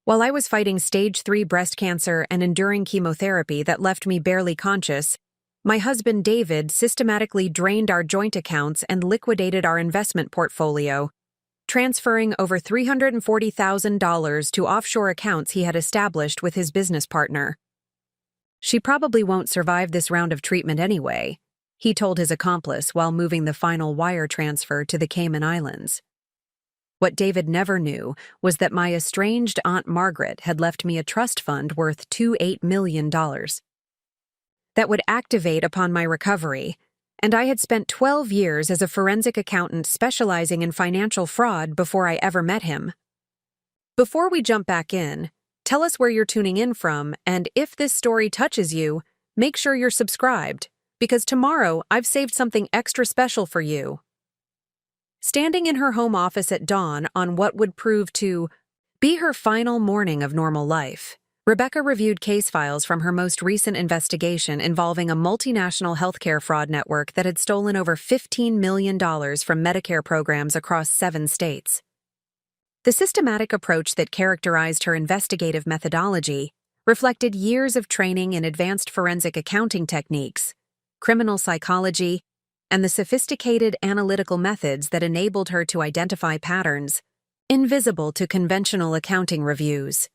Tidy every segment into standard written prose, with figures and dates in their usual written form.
While I was fighting stage 3 breast cancer and enduring chemotherapy that left me barely conscious, my husband David systematically drained our joint accounts and liquidated our investment portfolio, transferring over $340,000 to offshore accounts he had established with his business partner. "She probably won't survive this round of treatment anyway," he told his accomplice while moving the final wire transfer to the Cayman Islands. What David never knew was that my estranged Aunt Margaret had left me a trust fund worth $28 million that would activate upon my recovery, and I had spent 12 years as a forensic accountant specializing in financial fraud before I ever met him. Before we jump back in, tell us where you're tuning in from, and if this story touches you, make sure you're subscribed, because tomorrow I've saved something extra special for you. Standing in her home office at dawn on what would prove to be her final morning of normal life, Rebecca reviewed case files from her most recent investigation involving a multinational healthcare fraud network that had stolen over $15 million from Medicare programs across 7 states. The systematic approach that characterized her investigative methodology reflected years of training in advanced forensic accounting techniques, criminal psychology, and the sophisticated analytical methods that enabled her to identify patterns invisible to conventional accounting reviews.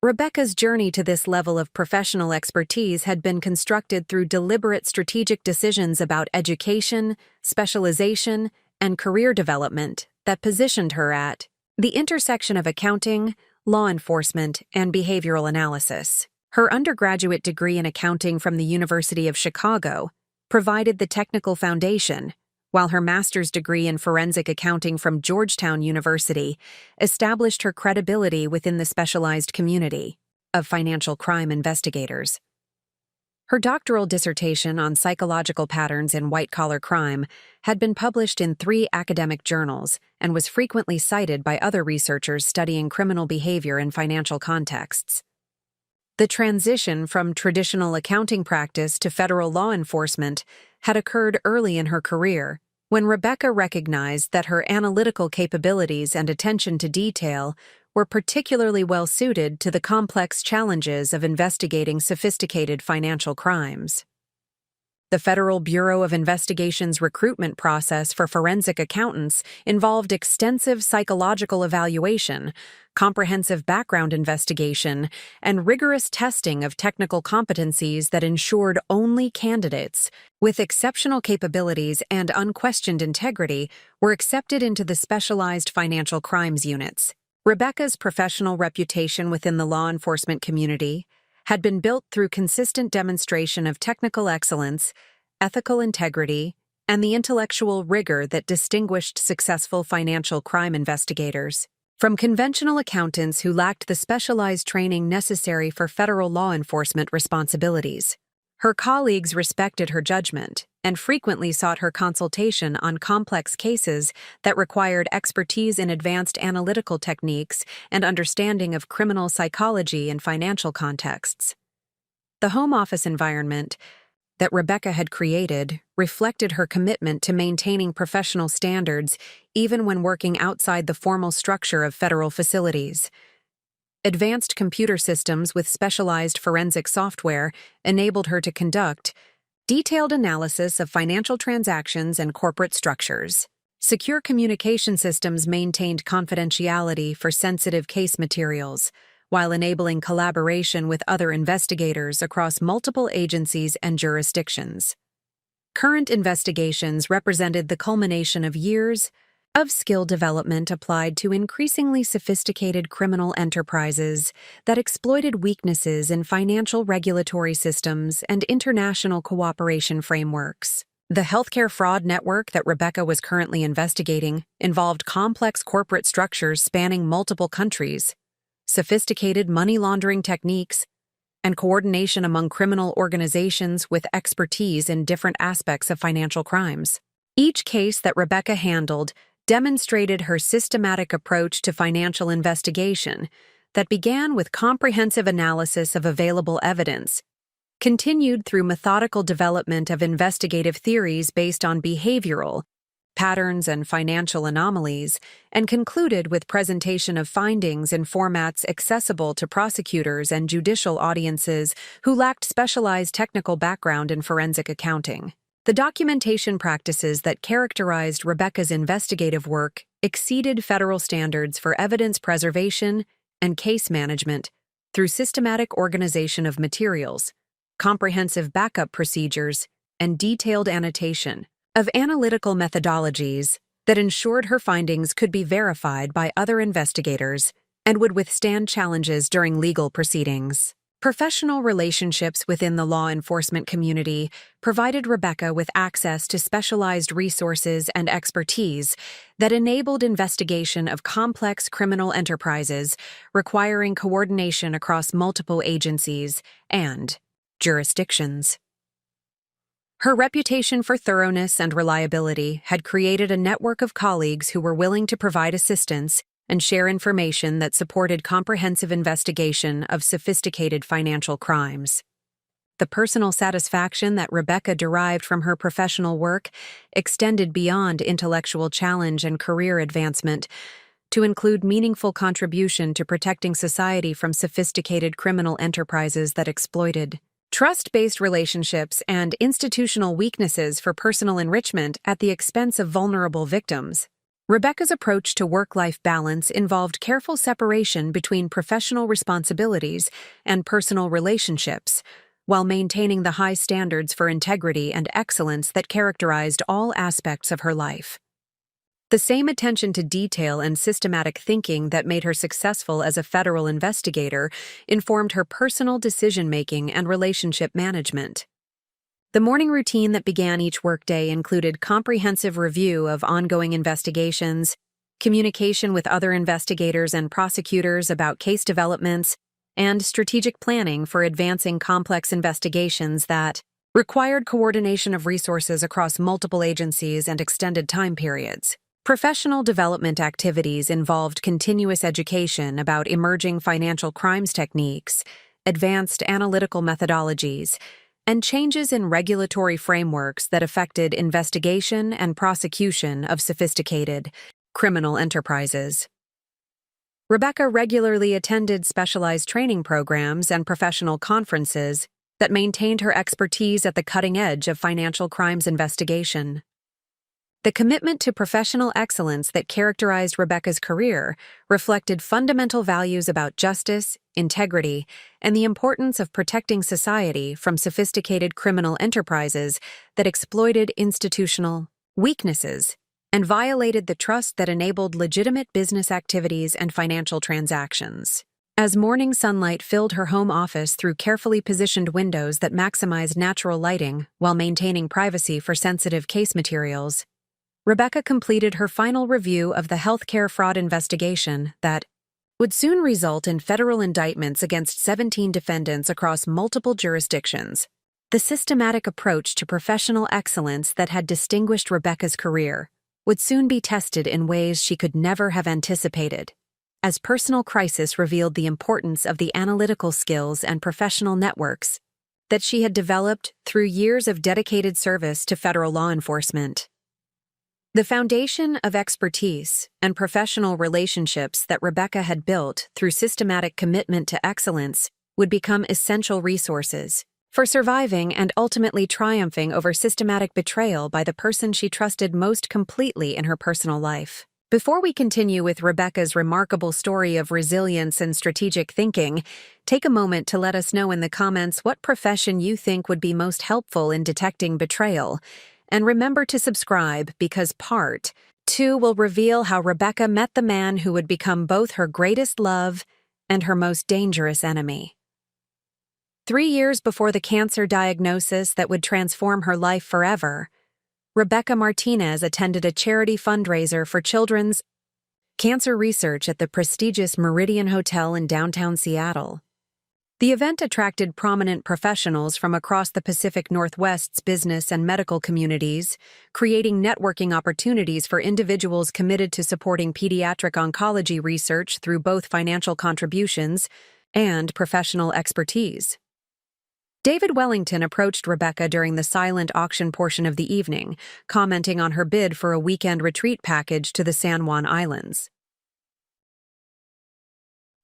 Rebecca's journey to this level of professional expertise had been constructed through deliberate strategic decisions about education, specialization, and career development that positioned her at the intersection of accounting, law enforcement, and behavioral analysis. Her undergraduate degree in accounting from the University of Chicago provided the technical foundation, while her master's degree in forensic accounting from Georgetown University established her credibility within the specialized community of financial crime investigators. Her doctoral dissertation on psychological patterns in white-collar crime had been published in 3 academic journals and was frequently cited by other researchers studying criminal behavior in financial contexts. The transition from traditional accounting practice to federal law enforcement had occurred early in her career, when Rebecca recognized that her analytical capabilities and attention to detail were particularly well-suited to the complex challenges of investigating sophisticated financial crimes. The Federal Bureau of Investigation's recruitment process for forensic accountants involved extensive psychological evaluation, comprehensive background investigation, and rigorous testing of technical competencies that ensured only candidates with exceptional capabilities and unquestioned integrity were accepted into the specialized financial crimes units. Rebecca's professional reputation within the law enforcement community had been built through consistent demonstration of technical excellence, ethical integrity, and the intellectual rigor that distinguished successful financial crime investigators. From conventional accountants who lacked the specialized training necessary for federal law enforcement responsibilities, her colleagues respected her judgment and frequently sought her consultation on complex cases that required expertise in advanced analytical techniques and understanding of criminal psychology in financial contexts. The home office environment that Rebecca had created reflected her commitment to maintaining professional standards even when working outside the formal structure of federal facilities. Advanced computer systems with specialized forensic software enabled her to conduct detailed analysis of financial transactions and corporate structures. Secure communication systems maintained confidentiality for sensitive case materials, while enabling collaboration with other investigators across multiple agencies and jurisdictions. Current investigations represented the culmination of years of skill development applied to increasingly sophisticated criminal enterprises that exploited weaknesses in financial regulatory systems and international cooperation frameworks. The healthcare fraud network that Rebecca was currently investigating involved complex corporate structures spanning multiple countries, sophisticated money laundering techniques, and coordination among criminal organizations with expertise in different aspects of financial crimes. Each case that Rebecca handled demonstrated her systematic approach to financial investigation that began with comprehensive analysis of available evidence, continued through methodical development of investigative theories based on behavioral patterns, and financial anomalies, and concluded with presentation of findings in formats accessible to prosecutors and judicial audiences who lacked specialized technical background in forensic accounting. The documentation practices that characterized Rebecca's investigative work exceeded federal standards for evidence preservation and case management through systematic organization of materials, comprehensive backup procedures, and detailed annotation of analytical methodologies that ensured her findings could be verified by other investigators and would withstand challenges during legal proceedings. Professional relationships within the law enforcement community provided Rebecca with access to specialized resources and expertise that enabled investigation of complex criminal enterprises requiring coordination across multiple agencies and jurisdictions. Her reputation for thoroughness and reliability had created a network of colleagues who were willing to provide assistance and share information that supported comprehensive investigation of sophisticated financial crimes. The personal satisfaction that Rebecca derived from her professional work extended beyond intellectual challenge and career advancement to include meaningful contribution to protecting society from sophisticated criminal enterprises that exploited trust-based relationships and institutional weaknesses for personal enrichment at the expense of vulnerable victims. Rebecca's approach to work-life balance involved careful separation between professional responsibilities and personal relationships, while maintaining the high standards for integrity and excellence that characterized all aspects of her life. The same attention to detail and systematic thinking that made her successful as a federal investigator informed her personal decision-making and relationship management. The morning routine that began each workday included comprehensive review of ongoing investigations, communication with other investigators and prosecutors about case developments, and strategic planning for advancing complex investigations that required coordination of resources across multiple agencies and extended time periods. Professional development activities involved continuous education about emerging financial crimes techniques, advanced analytical methodologies, and changes in regulatory frameworks that affected investigation and prosecution of sophisticated criminal enterprises. Rebecca regularly attended specialized training programs and professional conferences that maintained her expertise at the cutting edge of financial crimes investigation. The commitment to professional excellence that characterized Rebecca's career reflected fundamental values about justice, integrity, and the importance of protecting society from sophisticated criminal enterprises that exploited institutional weaknesses and violated the trust that enabled legitimate business activities and financial transactions. As morning sunlight filled her home office through carefully positioned windows that maximized natural lighting while maintaining privacy for sensitive case materials, Rebecca completed her final review of the healthcare fraud investigation that would soon result in federal indictments against 17 defendants across multiple jurisdictions. The systematic approach to professional excellence that had distinguished Rebecca's career would soon be tested in ways she could never have anticipated, as personal crisis revealed the importance of the analytical skills and professional networks that she had developed through years of dedicated service to federal law enforcement. The foundation of expertise and professional relationships that Rebecca had built through systematic commitment to excellence would become essential resources for surviving and ultimately triumphing over systematic betrayal by the person she trusted most completely in her personal life. Before we continue with Rebecca's remarkable story of resilience and strategic thinking, take a moment to let us know in the comments what profession you think would be most helpful in detecting betrayal. And remember to subscribe because Part 2 will reveal how Rebecca met the man who would become both her greatest love and her most dangerous enemy. 3 years before the cancer diagnosis that would transform her life forever, Rebecca Martinez attended a charity fundraiser for children's cancer research at the prestigious Meridian Hotel in downtown Seattle. The event attracted prominent professionals from across the Pacific Northwest's business and medical communities, creating networking opportunities for individuals committed to supporting pediatric oncology research through both financial contributions and professional expertise. David Wellington approached Rebecca during the silent auction portion of the evening, commenting on her bid for a weekend retreat package to the San Juan Islands.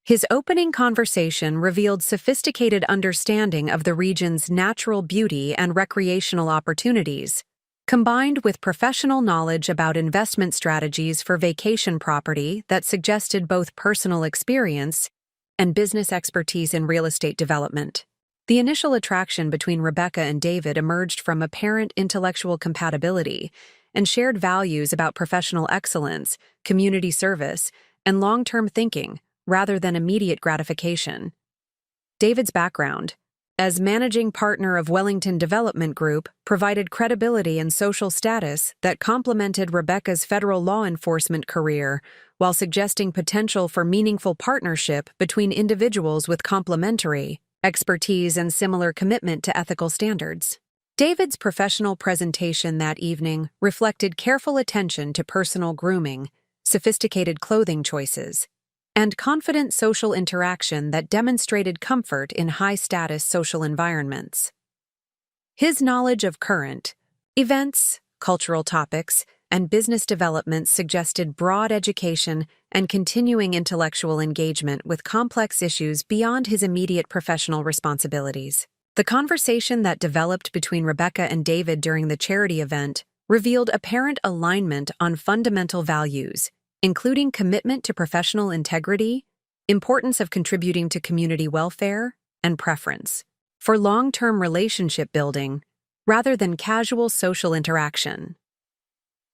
His opening conversation revealed sophisticated understanding of the region's natural beauty and recreational opportunities, combined with professional knowledge about investment strategies for vacation property that suggested both personal experience and business expertise in real estate development. The initial attraction between Rebecca and David emerged from apparent intellectual compatibility and shared values about professional excellence, community service, and long-term thinking, rather than immediate gratification. David's background, as managing partner of Wellington Development Group, provided credibility and social status that complemented Rebecca's federal law enforcement career, while suggesting potential for meaningful partnership between individuals with complementary expertise and similar commitment to ethical standards. David's professional presentation that evening reflected careful attention to personal grooming, sophisticated clothing choices, and confident social interaction that demonstrated comfort in high-status social environments. His knowledge of current events, cultural topics, and business development suggested broad education and continuing intellectual engagement with complex issues beyond his immediate professional responsibilities. The conversation that developed between Rebecca and David during the charity event revealed apparent alignment on fundamental values, including commitment to professional integrity, importance of contributing to community welfare, and preference for long-term relationship building rather than casual social interaction.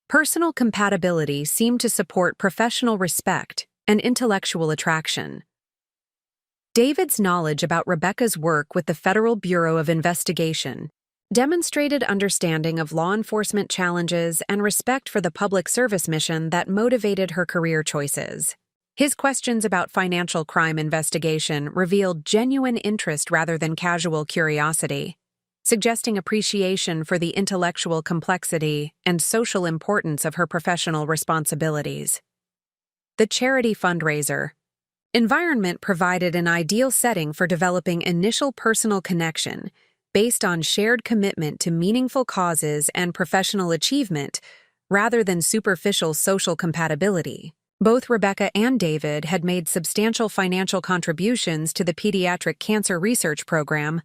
Personal compatibility seemed to support professional respect and intellectual attraction. David's knowledge about Rebecca's work with the Federal Bureau of Investigation demonstrated understanding of law enforcement challenges and respect for the public service mission that motivated her career choices. His questions about financial crime investigation revealed genuine interest rather than casual curiosity, suggesting appreciation for the intellectual complexity and social importance of her professional responsibilities. The charity fundraiser environment provided an ideal setting for developing initial personal connection based on shared commitment to meaningful causes and professional achievement rather than superficial social compatibility. Both Rebecca and David had made substantial financial contributions to the Pediatric Cancer Research Program,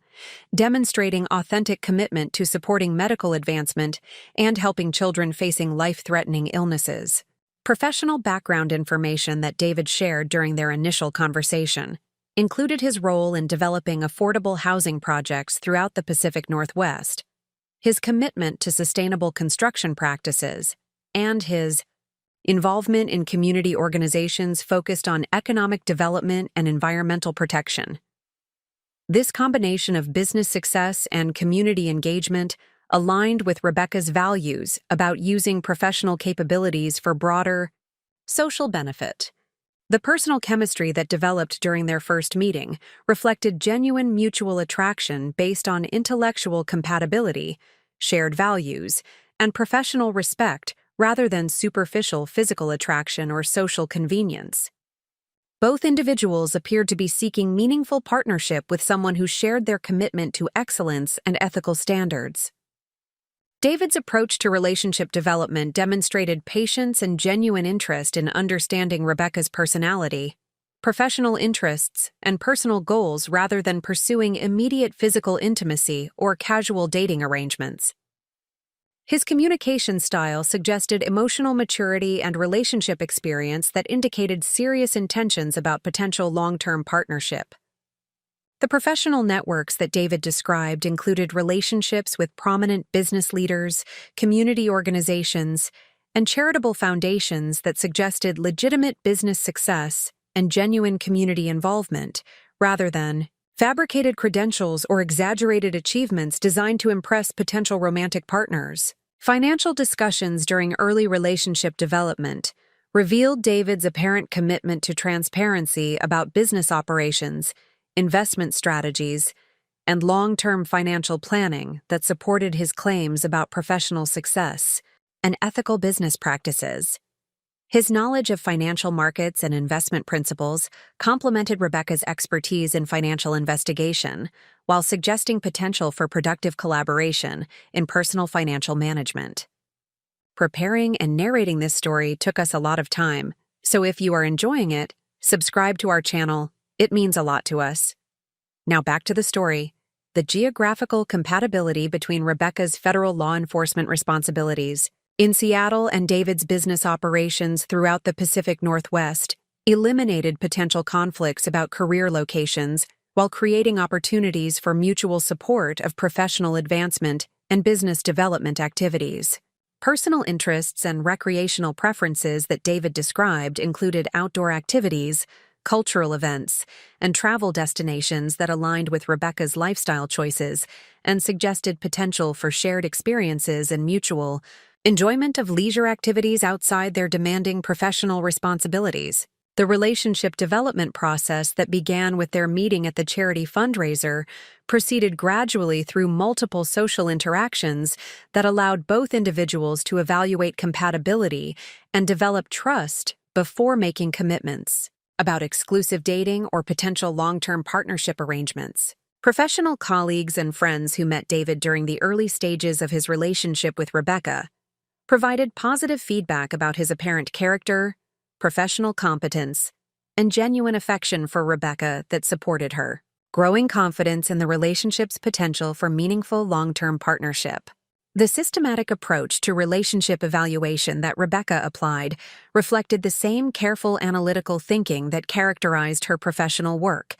demonstrating authentic commitment to supporting medical advancement and helping children facing life-threatening illnesses. Professional background information that David shared during their initial conversation included his role in developing affordable housing projects throughout the Pacific Northwest, his commitment to sustainable construction practices, and his involvement in community organizations focused on economic development and environmental protection. This combination of business success and community engagement aligned with Rebecca's values about using professional capabilities for broader social benefit. The personal chemistry that developed during their first meeting reflected genuine mutual attraction based on intellectual compatibility, shared values, and professional respect rather than superficial physical attraction or social convenience. Both individuals appeared to be seeking meaningful partnership with someone who shared their commitment to excellence and ethical standards. David's approach to relationship development demonstrated patience and genuine interest in understanding Rebecca's personality, professional interests, and personal goals rather than pursuing immediate physical intimacy or casual dating arrangements. His communication style suggested emotional maturity and relationship experience that indicated serious intentions about potential long-term partnership. The professional networks that David described included relationships with prominent business leaders, community organizations, and charitable foundations that suggested legitimate business success and genuine community involvement, rather than fabricated credentials or exaggerated achievements designed to impress potential romantic partners. Financial discussions during early relationship development revealed David's apparent commitment to transparency about business operations, investment strategies, and long-term financial planning that supported his claims about professional success and ethical business practices. His knowledge of financial markets and investment principles complemented Rebecca's expertise in financial investigation, while suggesting potential for productive collaboration in personal financial management. Preparing and narrating this story took us a lot of time, so if you are enjoying it, subscribe to our channel. It means a lot to us. Now back to the story. The geographical compatibility between Rebecca's federal law enforcement responsibilities in Seattle and David's business operations throughout the Pacific Northwest eliminated potential conflicts about career locations while creating opportunities for mutual support of professional advancement and business development activities. Personal interests and recreational preferences that David described included outdoor activities, cultural events, and travel destinations that aligned with Rebecca's lifestyle choices and suggested potential for shared experiences and mutual enjoyment of leisure activities outside their demanding professional responsibilities. The relationship development process that began with their meeting at the charity fundraiser proceeded gradually through multiple social interactions that allowed both individuals to evaluate compatibility and develop trust before making commitments about exclusive dating or potential long-term partnership arrangements. Professional colleagues and friends who met David during the early stages of his relationship with Rebecca provided positive feedback about his apparent character, professional competence, and genuine affection for Rebecca that supported her, growing confidence in the relationship's potential for meaningful long-term partnership. The systematic approach to relationship evaluation that Rebecca applied reflected the same careful analytical thinking that characterized her professional work,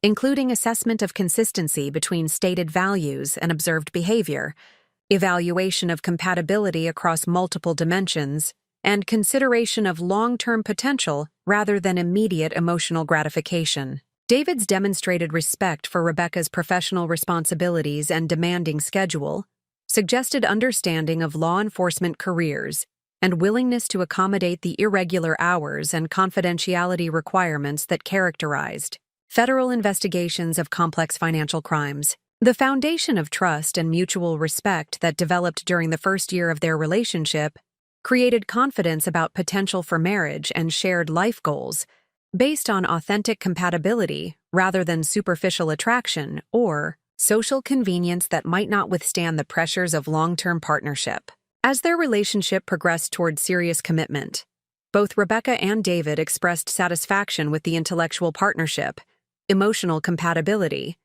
including assessment of consistency between stated values and observed behavior, evaluation of compatibility across multiple dimensions, and consideration of long-term potential rather than immediate emotional gratification. David's demonstrated respect for Rebecca's professional responsibilities and demanding schedule suggested understanding of law enforcement careers and willingness to accommodate the irregular hours and confidentiality requirements that characterized federal investigations of complex financial crimes. The foundation of trust and mutual respect that developed during the first year of their relationship created confidence about potential for marriage and shared life goals based on authentic compatibility rather than superficial attraction or social convenience that might not withstand the pressures of long-term partnership. As their relationship progressed toward serious commitment, both Rebecca and David expressed satisfaction with the intellectual partnership, emotional compatibility,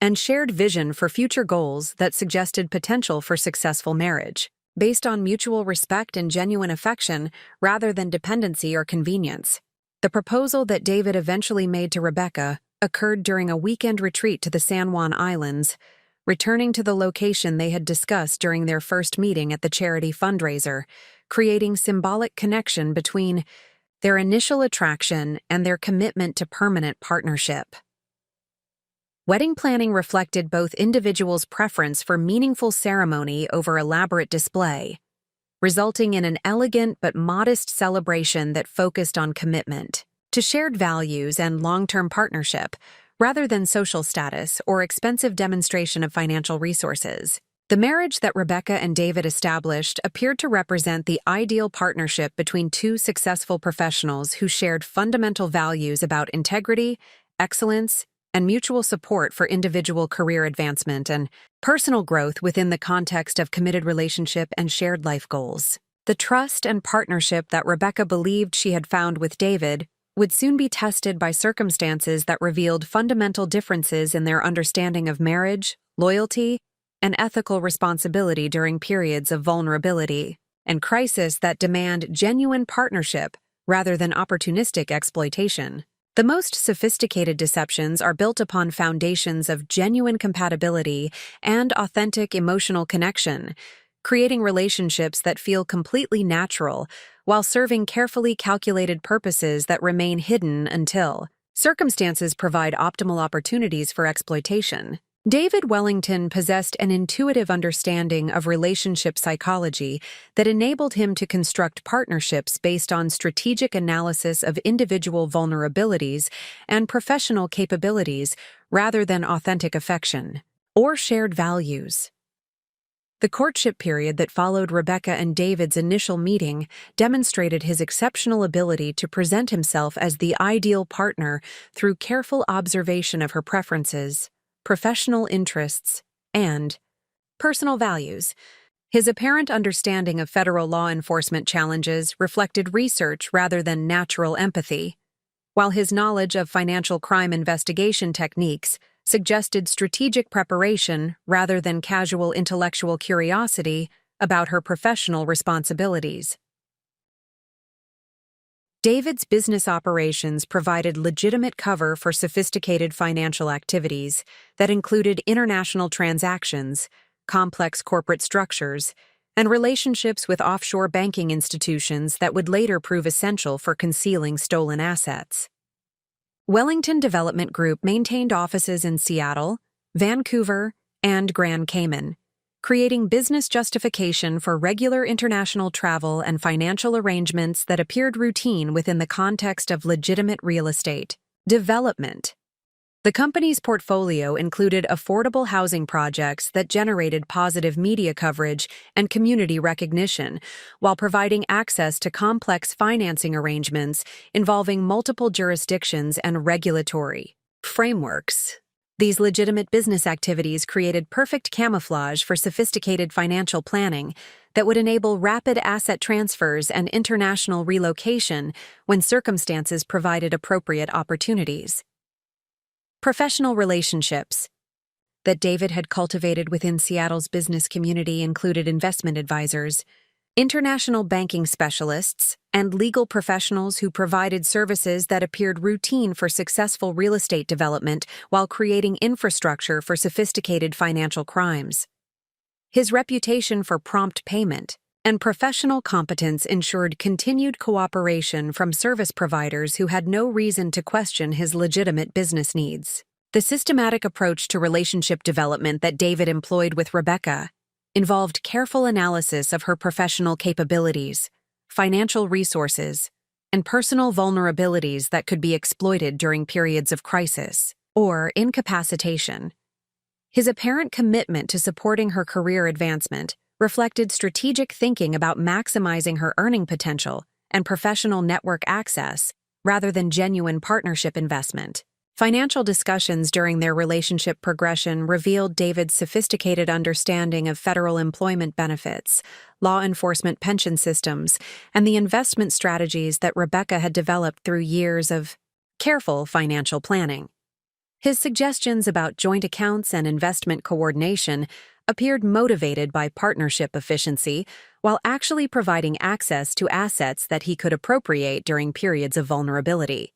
and shared vision for future goals that suggested potential for successful marriage, based on mutual respect and genuine affection rather than dependency or convenience. The proposal that David eventually made to Rebecca occurred during a weekend retreat to the San Juan Islands, returning to the location they had discussed during their first meeting at the charity fundraiser, creating symbolic connection between their initial attraction and their commitment to permanent partnership. Wedding planning reflected both individuals' preference for meaningful ceremony over elaborate display, resulting in an elegant but modest celebration that focused on commitment to shared values and long-term partnership, rather than social status or expensive demonstration of financial resources. The marriage that Rebecca and David established appeared to represent the ideal partnership between two successful professionals who shared fundamental values about integrity, excellence, and mutual support for individual career advancement and personal growth within the context of committed relationship and shared life goals. The trust and partnership that Rebecca believed she had found with David would soon be tested by circumstances that revealed fundamental differences in their understanding of marriage, loyalty, and ethical responsibility during periods of vulnerability and crisis that demand genuine partnership rather than opportunistic exploitation. The most sophisticated deceptions are built upon foundations of genuine compatibility and authentic emotional connection, creating relationships that feel completely natural while serving carefully calculated purposes that remain hidden until circumstances provide optimal opportunities for exploitation. David Wellington possessed an intuitive understanding of relationship psychology that enabled him to construct partnerships based on strategic analysis of individual vulnerabilities and professional capabilities rather than authentic affection or shared values. The courtship period that followed Rebecca and David's initial meeting demonstrated his exceptional ability to present himself as the ideal partner through careful observation of her preferences, professional interests, and personal values. His apparent understanding of federal law enforcement challenges reflected research rather than natural empathy, while his knowledge of financial crime investigation techniques suggested strategic preparation rather than casual intellectual curiosity about her professional responsibilities. David's business operations provided legitimate cover for sophisticated financial activities that included international transactions, complex corporate structures, and relationships with offshore banking institutions that would later prove essential for concealing stolen assets. Wellington Development Group maintained offices in Seattle, Vancouver, and Grand Cayman, creating business justification for regular international travel and financial arrangements that appeared routine within the context of legitimate real estate development. The company's portfolio included affordable housing projects that generated positive media coverage and community recognition, while providing access to complex financing arrangements involving multiple jurisdictions and regulatory frameworks. These legitimate business activities created perfect camouflage for sophisticated financial planning that would enable rapid asset transfers and international relocation when circumstances provided appropriate opportunities. Professional relationships that David had cultivated within Seattle's business community included investment advisors, international banking specialists, and legal professionals who provided services that appeared routine for successful real estate development while creating infrastructure for sophisticated financial crimes. His reputation for prompt payment and professional competence ensured continued cooperation from service providers who had no reason to question his legitimate business needs. The systematic approach to relationship development that David employed with Rebecca involved careful analysis of her professional capabilities, financial resources, and personal vulnerabilities that could be exploited during periods of crisis or incapacitation. His apparent commitment to supporting her career advancement reflected strategic thinking about maximizing her earning potential and professional network access rather than genuine partnership investment. Financial discussions during their relationship progression revealed David's sophisticated understanding of federal employment benefits, law enforcement pension systems, and the investment strategies that Rebecca had developed through years of careful financial planning. His suggestions about joint accounts and investment coordination appeared motivated by partnership efficiency, while actually providing access to assets that he could appropriate during periods of vulnerability.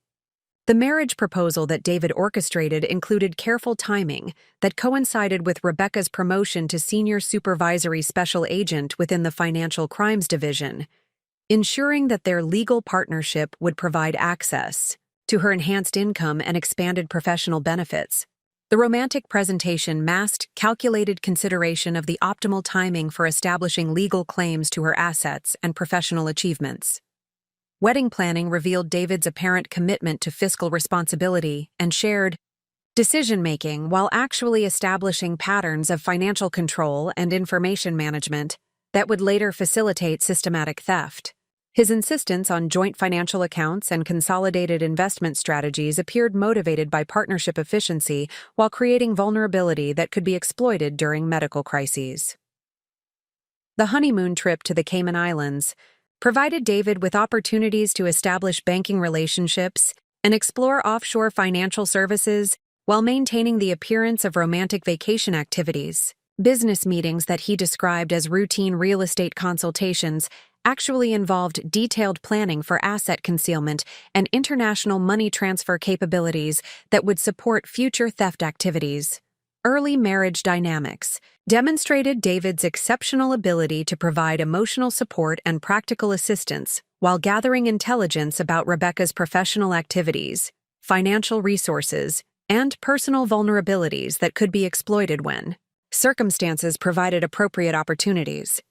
The marriage proposal that David orchestrated included careful timing that coincided with Rebecca's promotion to senior supervisory special agent within the Financial Crimes Division, ensuring that their legal partnership would provide access to her enhanced income and expanded professional benefits. The romantic presentation masked calculated consideration of the optimal timing for establishing legal claims to her assets and professional achievements. Wedding planning revealed David's apparent commitment to fiscal responsibility and shared decision-making while actually establishing patterns of financial control and information management that would later facilitate systematic theft. His insistence on joint financial accounts and consolidated investment strategies appeared motivated by partnership efficiency while creating vulnerability that could be exploited during medical crises. The honeymoon trip to the Cayman Islands provided David with opportunities to establish banking relationships and explore offshore financial services while maintaining the appearance of romantic vacation activities. Business meetings that he described as routine real estate consultations actually involved detailed planning for asset concealment and international money transfer capabilities that would support future theft activities. Early marriage dynamics demonstrated David's exceptional ability to provide emotional support and practical assistance while gathering intelligence about Rebecca's professional activities, financial resources, and personal vulnerabilities that could be exploited when circumstances provided appropriate opportunities.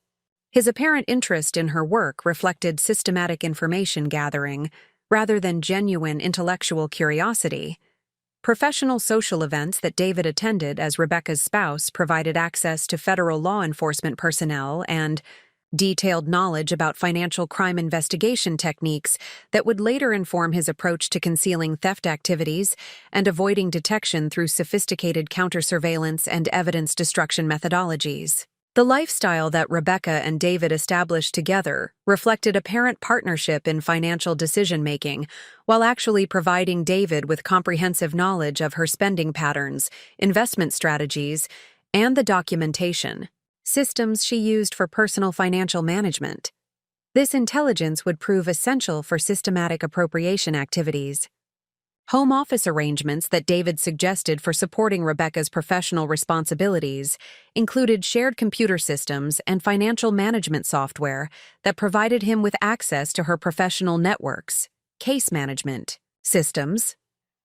His apparent interest in her work reflected systematic information gathering rather than genuine intellectual curiosity. Professional social events that David attended as Rebecca's spouse provided access to federal law enforcement personnel and detailed knowledge about financial crime investigation techniques that would later inform his approach to concealing theft activities and avoiding detection through sophisticated counter-surveillance and evidence destruction methodologies. The lifestyle that Rebecca and David established together reflected apparent partnership in financial decision-making, while actually providing David with comprehensive knowledge of her spending patterns, investment strategies, and the documentation systems she used for personal financial management. This intelligence would prove essential for systematic appropriation activities. Home office arrangements that David suggested for supporting Rebecca's professional responsibilities included shared computer systems and financial management software that provided him with access to her professional networks, case management systems,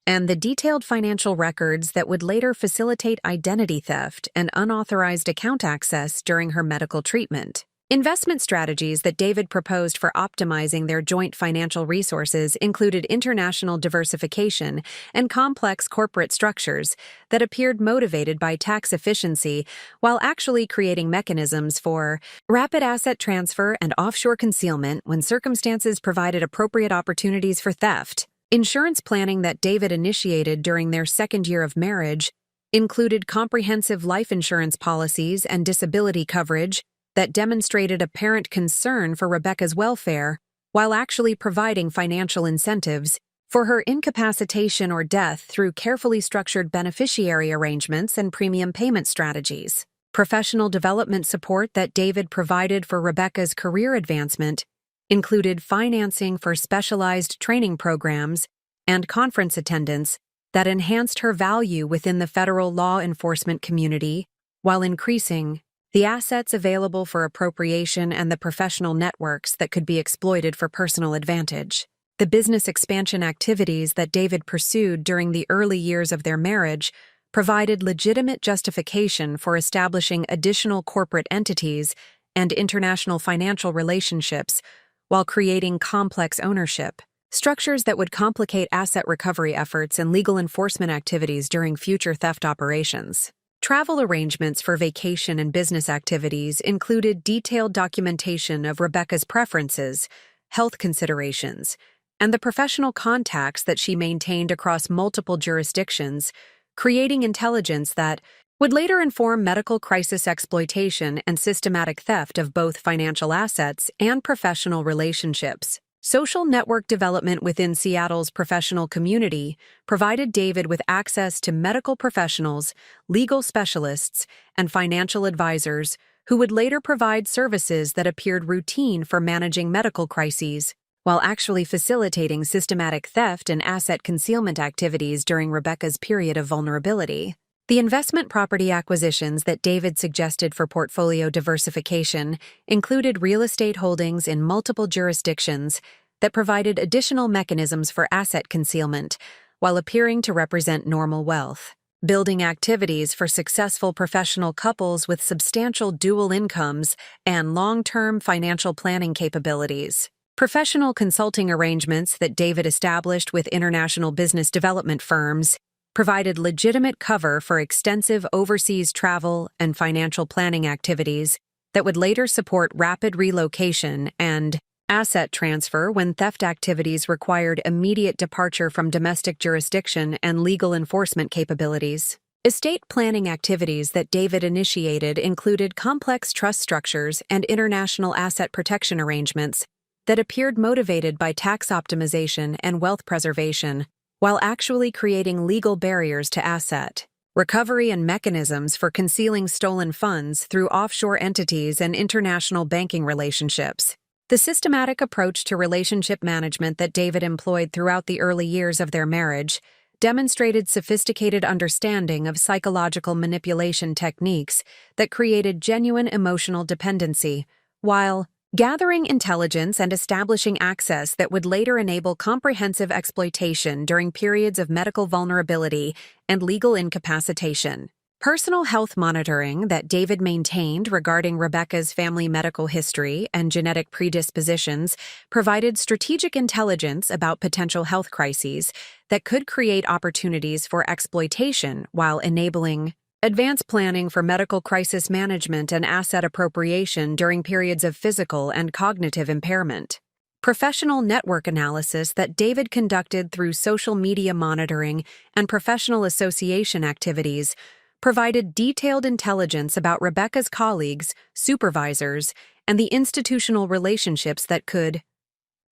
and the detailed financial records that would later facilitate identity theft and unauthorized account access during her medical treatment. Investment strategies that David proposed for optimizing their joint financial resources included international diversification and complex corporate structures that appeared motivated by tax efficiency while actually creating mechanisms for rapid asset transfer and offshore concealment when circumstances provided appropriate opportunities for theft. Insurance planning that David initiated during their second year of marriage included comprehensive life insurance policies and disability coverage that demonstrated apparent concern for Rebecca's welfare while actually providing financial incentives for her incapacitation or death through carefully structured beneficiary arrangements and premium payment strategies. Professional development support that David provided for Rebecca's career advancement included financing for specialized training programs and conference attendance that enhanced her value within the federal law enforcement community while increasing the assets available for appropriation and the professional networks that could be exploited for personal advantage. The business expansion activities that David pursued during the early years of their marriage provided legitimate justification for establishing additional corporate entities and international financial relationships while creating complex ownership structures that would complicate asset recovery efforts and legal enforcement activities during future theft operations. Travel arrangements for vacation and business activities included detailed documentation of Rebecca's preferences, health considerations, and the professional contacts that she maintained across multiple jurisdictions, creating intelligence that would later inform medical crisis exploitation and systematic theft of both financial assets and professional relationships. Social network development within Seattle's professional community provided David with access to medical professionals, legal specialists, and financial advisors who would later provide services that appeared routine for managing medical crises, while actually facilitating systematic theft and asset concealment activities during Rebecca's period of vulnerability. The investment property acquisitions that David suggested for portfolio diversification included real estate holdings in multiple jurisdictions that provided additional mechanisms for asset concealment while appearing to represent normal wealth. Building activities for successful professional couples with substantial dual incomes and long-term financial planning capabilities. Professional consulting arrangements that David established with international business development firms provided legitimate cover for extensive overseas travel and financial planning activities that would later support rapid relocation and asset transfer when theft activities required immediate departure from domestic jurisdiction and legal enforcement capabilities. Estate planning activities that David initiated included complex trust structures and international asset protection arrangements that appeared motivated by tax optimization and wealth preservation, while actually creating legal barriers to asset recovery and mechanisms for concealing stolen funds through offshore entities and international banking relationships. The systematic approach to relationship management that David employed throughout the early years of their marriage demonstrated sophisticated understanding of psychological manipulation techniques that created genuine emotional dependency, while gathering intelligence and establishing access that would later enable comprehensive exploitation during periods of medical vulnerability and legal incapacitation. Personal health monitoring that David maintained regarding Rebecca's family medical history and genetic predispositions provided strategic intelligence about potential health crises that could create opportunities for exploitation while enabling Advanced planning for medical crisis management and asset appropriation during periods of physical and cognitive impairment. Professional network analysis that David conducted through social media monitoring and professional association activities provided detailed intelligence about Rebecca's colleagues, supervisors, and the institutional relationships that could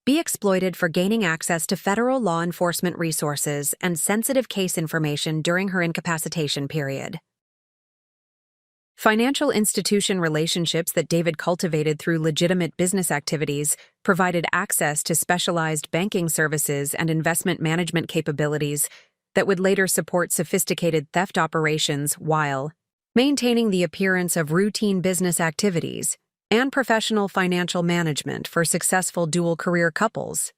be exploited for gaining access to federal law enforcement resources and sensitive case information during her incapacitation period. Financial institution relationships that David cultivated through legitimate business activities provided access to specialized banking services and investment management capabilities that would later support sophisticated theft operations while maintaining the appearance of routine business activities and professional financial management for successful dual-career couples.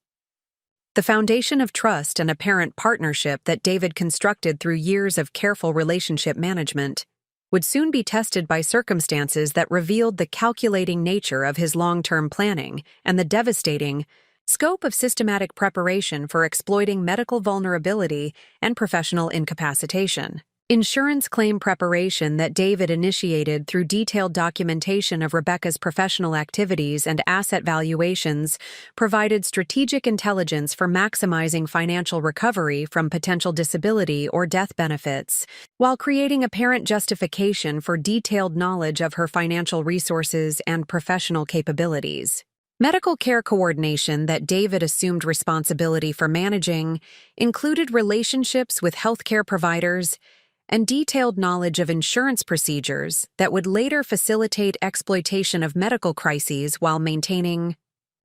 The foundation of trust and apparent partnership that David constructed through years of careful relationship management would soon be tested by circumstances that revealed the calculating nature of his long-term planning and the devastating scope of systematic preparation for exploiting medical vulnerability and professional incapacitation. Insurance claim preparation that David initiated through detailed documentation of Rebecca's professional activities and asset valuations provided strategic intelligence for maximizing financial recovery from potential disability or death benefits, while creating apparent justification for detailed knowledge of her financial resources and professional capabilities. Medical care coordination that David assumed responsibility for managing included relationships with healthcare providers and detailed knowledge of insurance procedures that would later facilitate exploitation of medical crises while maintaining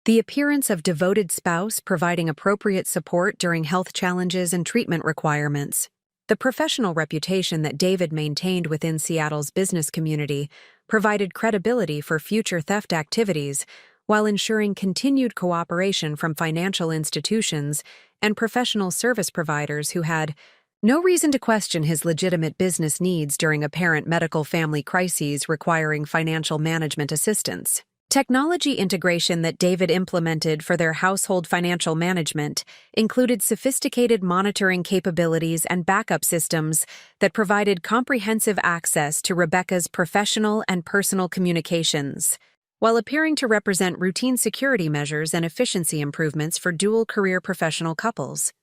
the appearance of devoted spouse providing appropriate support during health challenges and treatment requirements. The professional reputation that David maintained within Seattle's business community provided credibility for future theft activities while ensuring continued cooperation from financial institutions and professional service providers who had no reason to question his legitimate business needs during apparent medical family crises requiring financial management assistance. Technology integration that David implemented for their household financial management included sophisticated monitoring capabilities and backup systems that provided comprehensive access to Rebecca's professional and personal communications, while appearing to represent routine security measures and efficiency improvements for dual-career professional couples.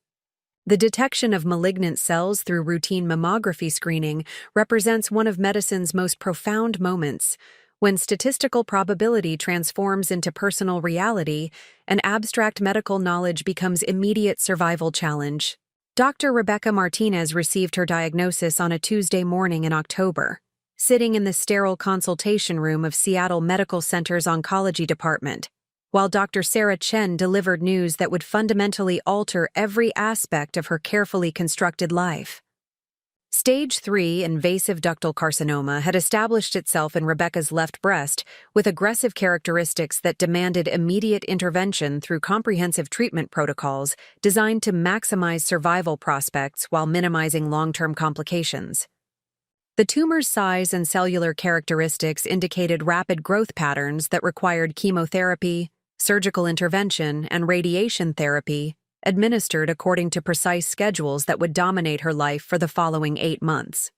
The detection of malignant cells through routine mammography screening represents one of medicine's most profound moments, when statistical probability transforms into personal reality and abstract medical knowledge becomes immediate survival challenge. Dr. Rebecca Martinez received her diagnosis on a Tuesday morning in October, sitting in the sterile consultation room of Seattle Medical Center's oncology department, while Dr. Sarah Chen delivered news that would fundamentally alter every aspect of her carefully constructed life. Stage 3 invasive ductal carcinoma had established itself in Rebecca's left breast with aggressive characteristics that demanded immediate intervention through comprehensive treatment protocols designed to maximize survival prospects while minimizing long-term complications. The tumor's size and cellular characteristics indicated rapid growth patterns that required chemotherapy, surgical intervention, and radiation therapy, administered according to precise schedules that would dominate her life for the following 8 months.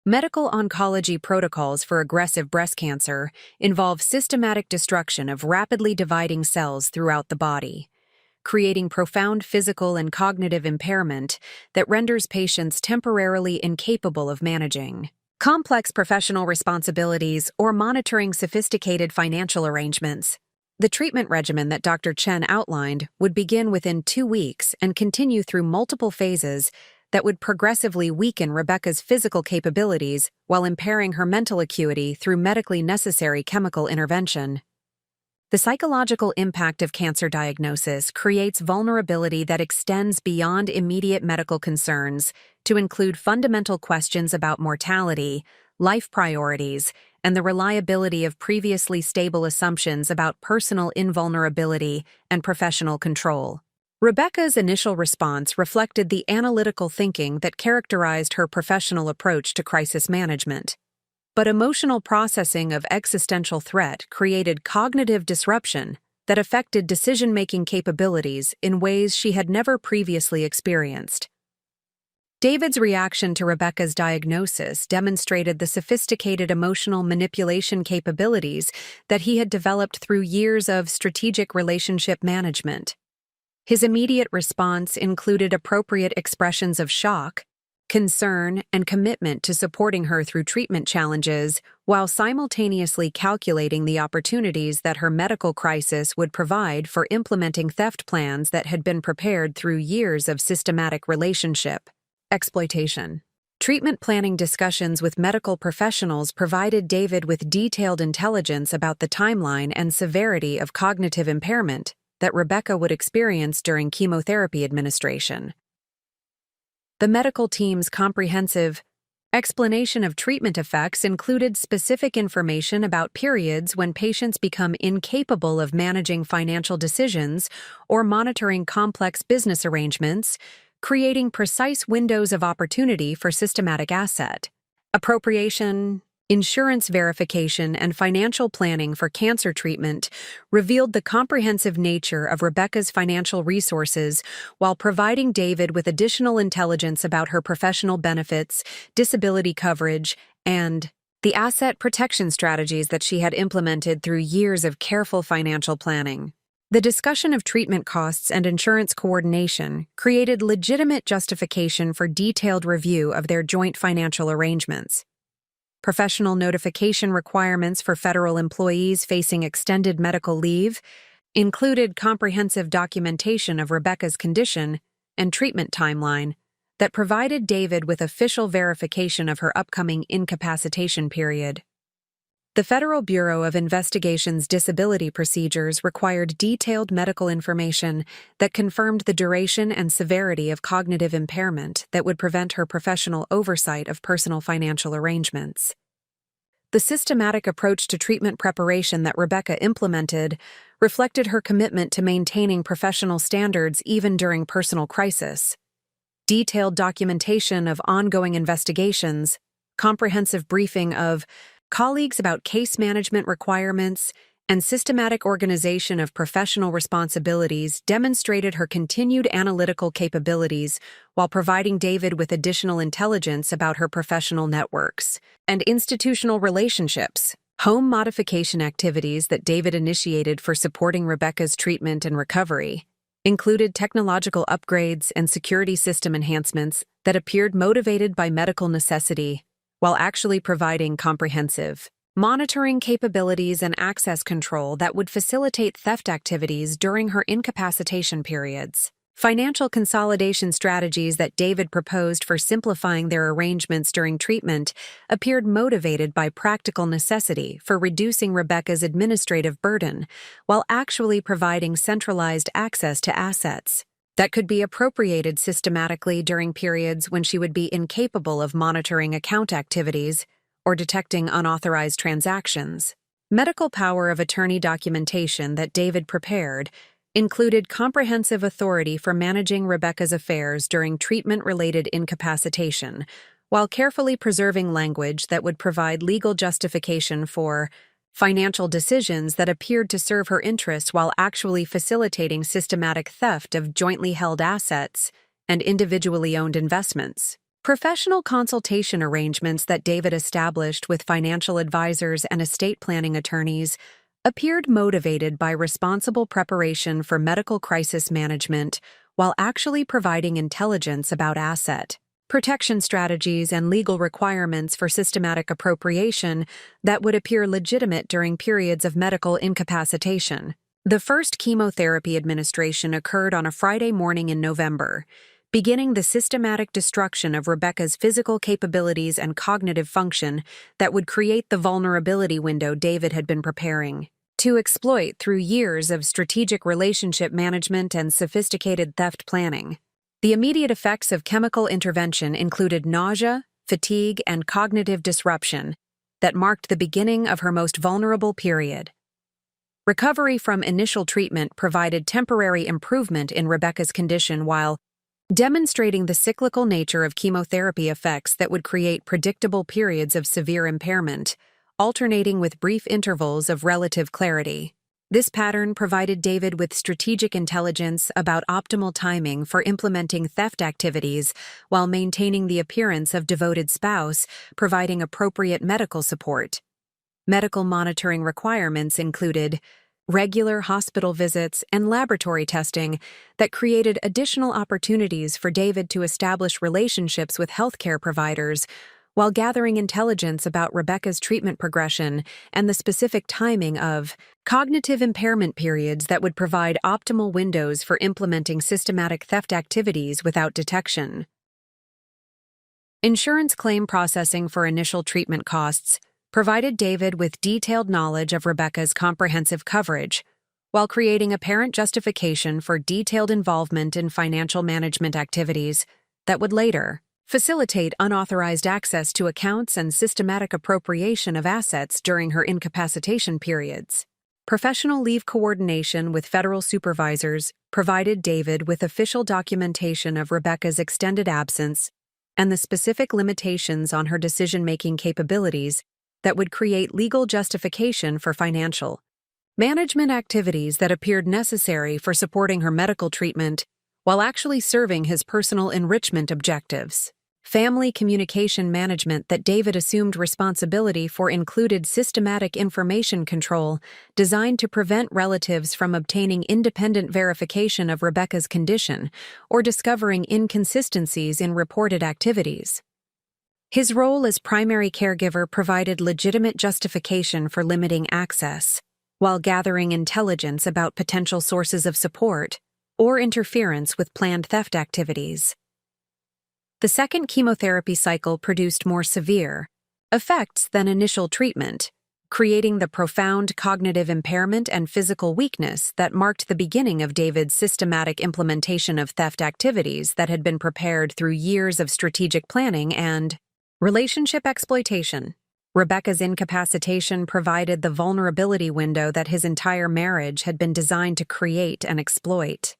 Medical oncology protocols for aggressive breast cancer involve systematic destruction of rapidly dividing cells throughout the body, creating profound physical and cognitive impairment that renders patients temporarily incapable of managing complex professional responsibilities or monitoring sophisticated financial arrangements. The treatment regimen that Dr. Chen outlined would begin within 2 weeks and continue through multiple phases that would progressively weaken Rebecca's physical capabilities while impairing her mental acuity through medically necessary chemical intervention. The psychological impact of cancer diagnosis creates vulnerability that extends beyond immediate medical concerns to include fundamental questions about mortality, life priorities, and the reliability of previously stable assumptions about personal invulnerability and professional control. Rebecca's initial response reflected the analytical thinking that characterized her professional approach to crisis management. But emotional processing of existential threat created cognitive disruption that affected decision-making capabilities in ways she had never previously experienced. David's reaction to Rebecca's diagnosis demonstrated the sophisticated emotional manipulation capabilities that he had developed through years of strategic relationship management. His immediate response included appropriate expressions of shock, concern, and commitment to supporting her through treatment challenges, while simultaneously calculating the opportunities that her medical crisis would provide for implementing theft plans that had been prepared through years of systematic relationship exploitation. Treatment planning discussions with medical professionals provided David with detailed intelligence about the timeline and severity of cognitive impairment that Rebecca would experience during chemotherapy administration. The medical team's comprehensive explanation of treatment effects included specific information about periods when patients become incapable of managing financial decisions or monitoring complex business arrangements, creating precise windows of opportunity for systematic asset appropriation, insurance verification, and financial planning for cancer treatment revealed the comprehensive nature of Rebecca's financial resources while providing David with additional intelligence about her professional benefits, disability coverage, and the asset protection strategies that she had implemented through years of careful financial planning. The discussion of treatment costs and insurance coordination created legitimate justification for detailed review of their joint financial arrangements. Professional notification requirements for federal employees facing extended medical leave included comprehensive documentation of Rebecca's condition and treatment timeline that provided David with official verification of her upcoming incapacitation period. The Federal Bureau of Investigation's disability procedures required detailed medical information that confirmed the duration and severity of cognitive impairment that would prevent her professional oversight of personal financial arrangements. The systematic approach to treatment preparation that Rebecca implemented reflected her commitment to maintaining professional standards even during personal crisis. Detailed documentation of ongoing investigations, comprehensive briefing of colleagues about case management requirements, and systematic organization of professional responsibilities demonstrated her continued analytical capabilities while providing David with additional intelligence about her professional networks and institutional relationships. Home modification activities that David initiated for supporting Rebecca's treatment and recovery included technological upgrades and security system enhancements that appeared motivated by medical necessity, while actually providing comprehensive monitoring capabilities and access control that would facilitate theft activities during her incapacitation periods. Financial consolidation strategies that David proposed for simplifying their arrangements during treatment appeared motivated by practical necessity for reducing Rebecca's administrative burden, while actually providing centralized access to assets that could be appropriated systematically during periods when she would be incapable of monitoring account activities or detecting unauthorized transactions. Medical power of attorney documentation that David prepared included comprehensive authority for managing Rebecca's affairs during treatment-related incapacitation, while carefully preserving language that would provide legal justification for financial decisions that appeared to serve her interests while actually facilitating systematic theft of jointly held assets and individually owned investments. Professional consultation arrangements that David established with financial advisors and estate planning attorneys appeared motivated by responsible preparation for medical crisis management while actually providing intelligence about asset protection strategies and legal requirements for systematic appropriation that would appear legitimate during periods of medical incapacitation. The first chemotherapy administration occurred on a Friday morning in November, beginning the systematic destruction of Rebecca's physical capabilities and cognitive function that would create the vulnerability window David had been preparing to exploit through years of strategic relationship management and sophisticated theft planning. The immediate effects of chemical intervention included nausea, fatigue, and cognitive disruption that marked the beginning of her most vulnerable period. Recovery from initial treatment provided temporary improvement in Rebecca's condition while demonstrating the cyclical nature of chemotherapy effects that would create predictable periods of severe impairment, alternating with brief intervals of relative clarity. This pattern provided David with strategic intelligence about optimal timing for implementing theft activities while maintaining the appearance of devoted spouse, providing appropriate medical support. Medical monitoring requirements included regular hospital visits and laboratory testing that created additional opportunities for David to establish relationships with healthcare providers while gathering intelligence about Rebecca's treatment progression and the specific timing of cognitive impairment periods that would provide optimal windows for implementing systematic theft activities without detection. Insurance claim processing for initial treatment costs provided David with detailed knowledge of Rebecca's comprehensive coverage, while creating apparent justification for detailed involvement in financial management activities that would later facilitate unauthorized access to accounts and systematic appropriation of assets during her incapacitation periods. Professional leave coordination with federal supervisors provided David with official documentation of Rebecca's extended absence and the specific limitations on her decision-making capabilities that would create legal justification for financial management activities that appeared necessary for supporting her medical treatment while actually serving his personal enrichment objectives. Family communication management that David assumed responsibility for included systematic information control designed to prevent relatives from obtaining independent verification of Rebecca's condition or discovering inconsistencies in reported activities. His role as primary caregiver provided legitimate justification for limiting access, while gathering intelligence about potential sources of support or interference with planned theft activities. The second chemotherapy cycle produced more severe effects than initial treatment, creating the profound cognitive impairment and physical weakness that marked the beginning of David's systematic implementation of theft activities that had been prepared through years of strategic planning and relationship exploitation. Rebecca's incapacitation provided the vulnerability window that his entire marriage had been designed to create and exploit.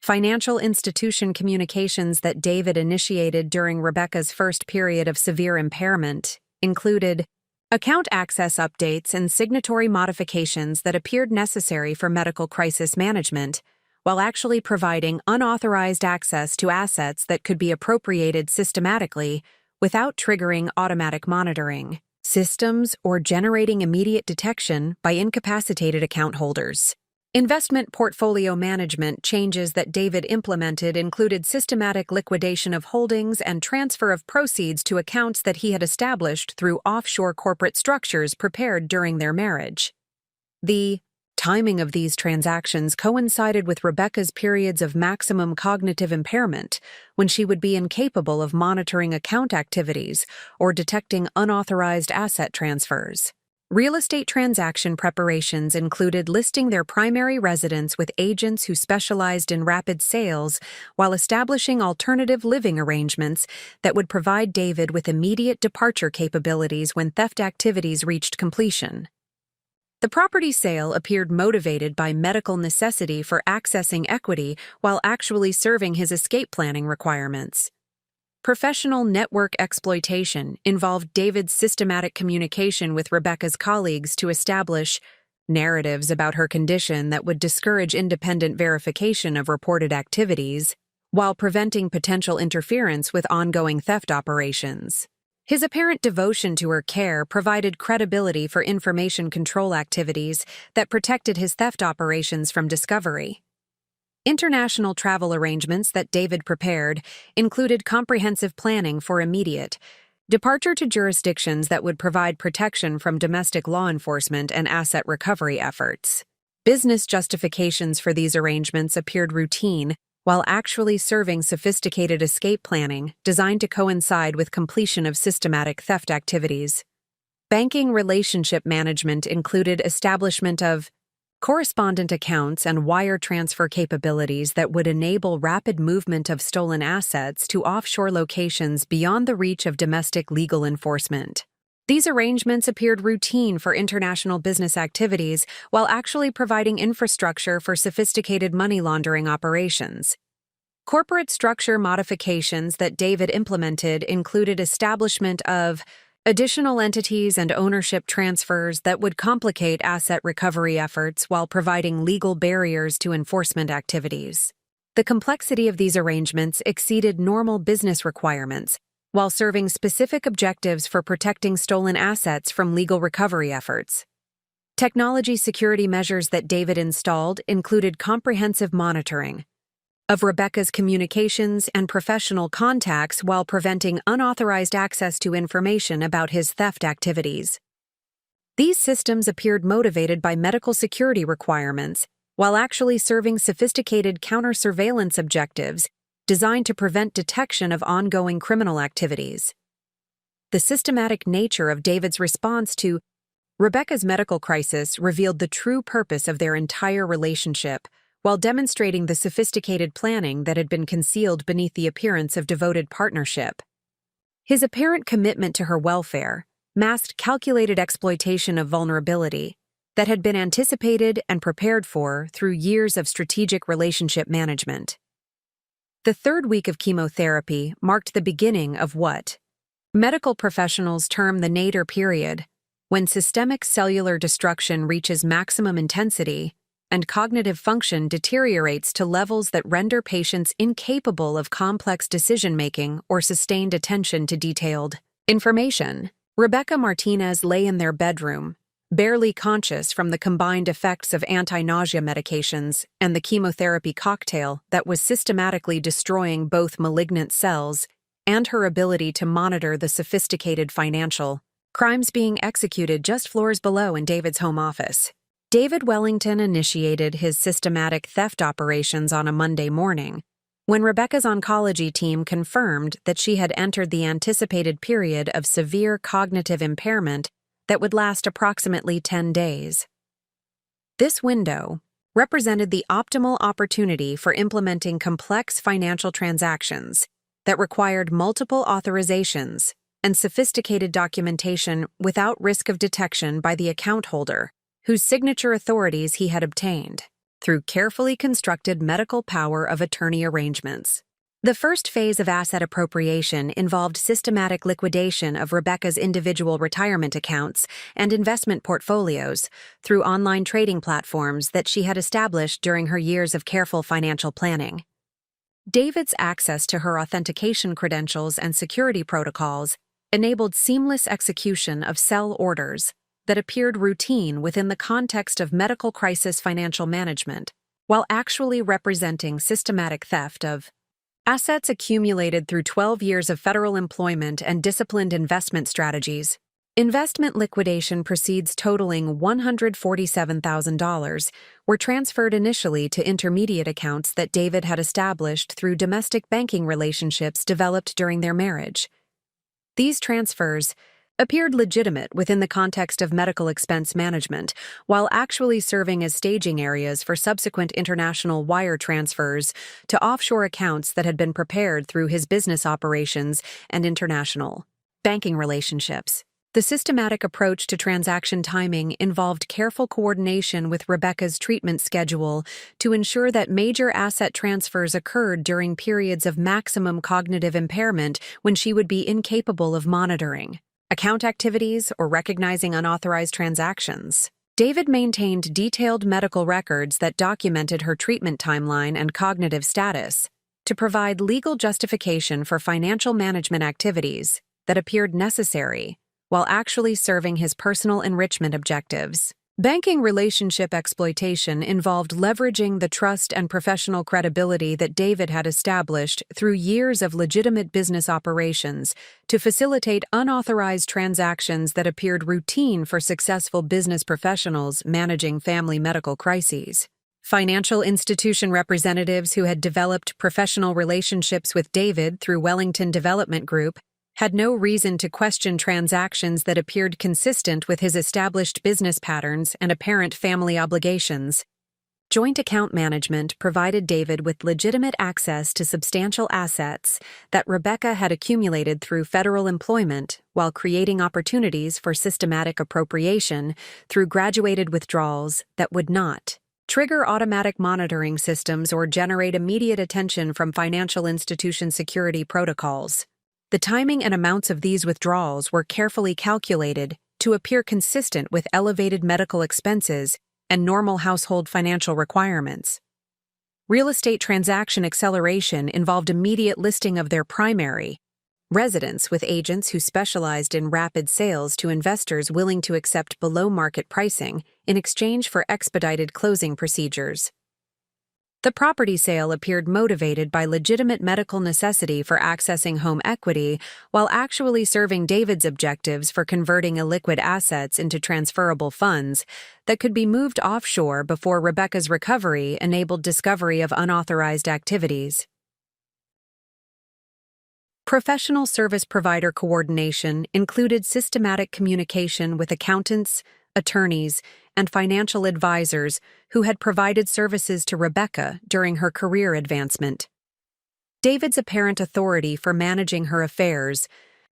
Financial institution communications that David initiated during Rebecca's first period of severe impairment included account access updates and signatory modifications that appeared necessary for medical crisis management, while actually providing unauthorized access to assets that could be appropriated systematically without triggering automatic monitoring systems or generating immediate detection by incapacitated account holders. Investment portfolio management changes that David implemented included systematic liquidation of holdings and transfer of proceeds to accounts that he had established through offshore corporate structures prepared during their marriage. The timing of these transactions coincided with Rebecca's periods of maximum cognitive impairment, when she would be incapable of monitoring account activities or detecting unauthorized asset transfers. Real estate transaction preparations included listing their primary residence with agents who specialized in rapid sales while establishing alternative living arrangements that would provide David with immediate departure capabilities when theft activities reached completion. The property sale appeared motivated by medical necessity for accessing equity while actually serving his escape planning requirements. Professional network exploitation involved David's systematic communication with Rebecca's colleagues to establish narratives about her condition that would discourage independent verification of reported activities, while preventing potential interference with ongoing theft operations. His apparent devotion to her care provided credibility for information control activities that protected his theft operations from discovery. International travel arrangements that David prepared included comprehensive planning for immediate departure to jurisdictions that would provide protection from domestic law enforcement and asset recovery efforts. Business justifications for these arrangements appeared routine, while actually serving sophisticated escape planning designed to coincide with completion of systematic theft activities. Banking relationship management included establishment of correspondent accounts and wire transfer capabilities that would enable rapid movement of stolen assets to offshore locations beyond the reach of domestic legal enforcement. These arrangements appeared routine for international business activities while actually providing infrastructure for sophisticated money laundering operations. Corporate structure modifications that David implemented included establishment of additional entities and ownership transfers that would complicate asset recovery efforts while providing legal barriers to enforcement activities. The complexity of these arrangements exceeded normal business requirements, while serving specific objectives for protecting stolen assets from legal recovery efforts. Technology security measures that David installed included comprehensive monitoring of Rebecca's communications and professional contacts while preventing unauthorized access to information about his theft activities. These systems appeared motivated by medical security requirements, while actually serving sophisticated counter-surveillance objectives designed to prevent detection of ongoing criminal activities. The systematic nature of David's response to Rebecca's medical crisis revealed the true purpose of their entire relationship, while demonstrating the sophisticated planning that had been concealed beneath the appearance of devoted partnership. His apparent commitment to her welfare masked calculated exploitation of vulnerability that had been anticipated and prepared for through years of strategic relationship management. The third week of chemotherapy marked the beginning of what medical professionals term the nadir period, when systemic cellular destruction reaches maximum intensity and cognitive function deteriorates to levels that render patients incapable of complex decision-making or sustained attention to detailed information. Rebecca Martinez lay in their bedroom, barely conscious from the combined effects of anti-nausea medications and the chemotherapy cocktail that was systematically destroying both malignant cells and her ability to monitor the sophisticated financial crimes being executed just floors below in David's home office. David Wellington initiated his systematic theft operations on a Monday morning, when Rebecca's oncology team confirmed that she had entered the anticipated period of severe cognitive impairment that would last approximately 10 days. This window represented the optimal opportunity for implementing complex financial transactions that required multiple authorizations and sophisticated documentation without risk of detection by the account holder, whose signature authorities he had obtained through carefully constructed medical power of attorney arrangements. The first phase of asset appropriation involved systematic liquidation of Rebecca's individual retirement accounts and investment portfolios through online trading platforms that she had established during her years of careful financial planning. David's access to her authentication credentials and security protocols enabled seamless execution of sell orders that appeared routine within the context of medical crisis financial management, while actually representing systematic theft of assets accumulated through 12 years of federal employment and disciplined investment strategies. Investment liquidation proceeds totaling $147,000 were transferred initially to intermediate accounts that David had established through domestic banking relationships developed during their marriage. These transfers appeared legitimate within the context of medical expense management, while actually serving as staging areas for subsequent international wire transfers to offshore accounts that had been prepared through his business operations and international banking relationships. The systematic approach to transaction timing involved careful coordination with Rebecca's treatment schedule to ensure that major asset transfers occurred during periods of maximum cognitive impairment when she would be incapable of monitoring account activities or recognizing unauthorized transactions. David maintained detailed medical records that documented her treatment timeline and cognitive status to provide legal justification for financial management activities that appeared necessary while actually serving his personal enrichment objectives. Banking relationship exploitation involved leveraging the trust and professional credibility that David had established through years of legitimate business operations to facilitate unauthorized transactions that appeared routine for successful business professionals managing family medical crises. Financial institution representatives who had developed professional relationships with David through Wellington Development Group had no reason to question transactions that appeared consistent with his established business patterns and apparent family obligations. Joint account management provided David with legitimate access to substantial assets that Rebecca had accumulated through federal employment while creating opportunities for systematic appropriation through graduated withdrawals that would not trigger automatic monitoring systems or generate immediate attention from financial institution security protocols. The timing and amounts of these withdrawals were carefully calculated to appear consistent with elevated medical expenses and normal household financial requirements. Real estate transaction acceleration involved immediate listing of their primary residence with agents who specialized in rapid sales to investors willing to accept below-market pricing in exchange for expedited closing procedures. The property sale appeared motivated by legitimate medical necessity for accessing home equity while actually serving David's objectives for converting illiquid assets into transferable funds that could be moved offshore before Rebecca's recovery enabled discovery of unauthorized activities. Professional service provider coordination included systematic communication with accountants, attorneys, and financial advisors who had provided services to Rebecca during her career advancement. David's apparent authority for managing her affairs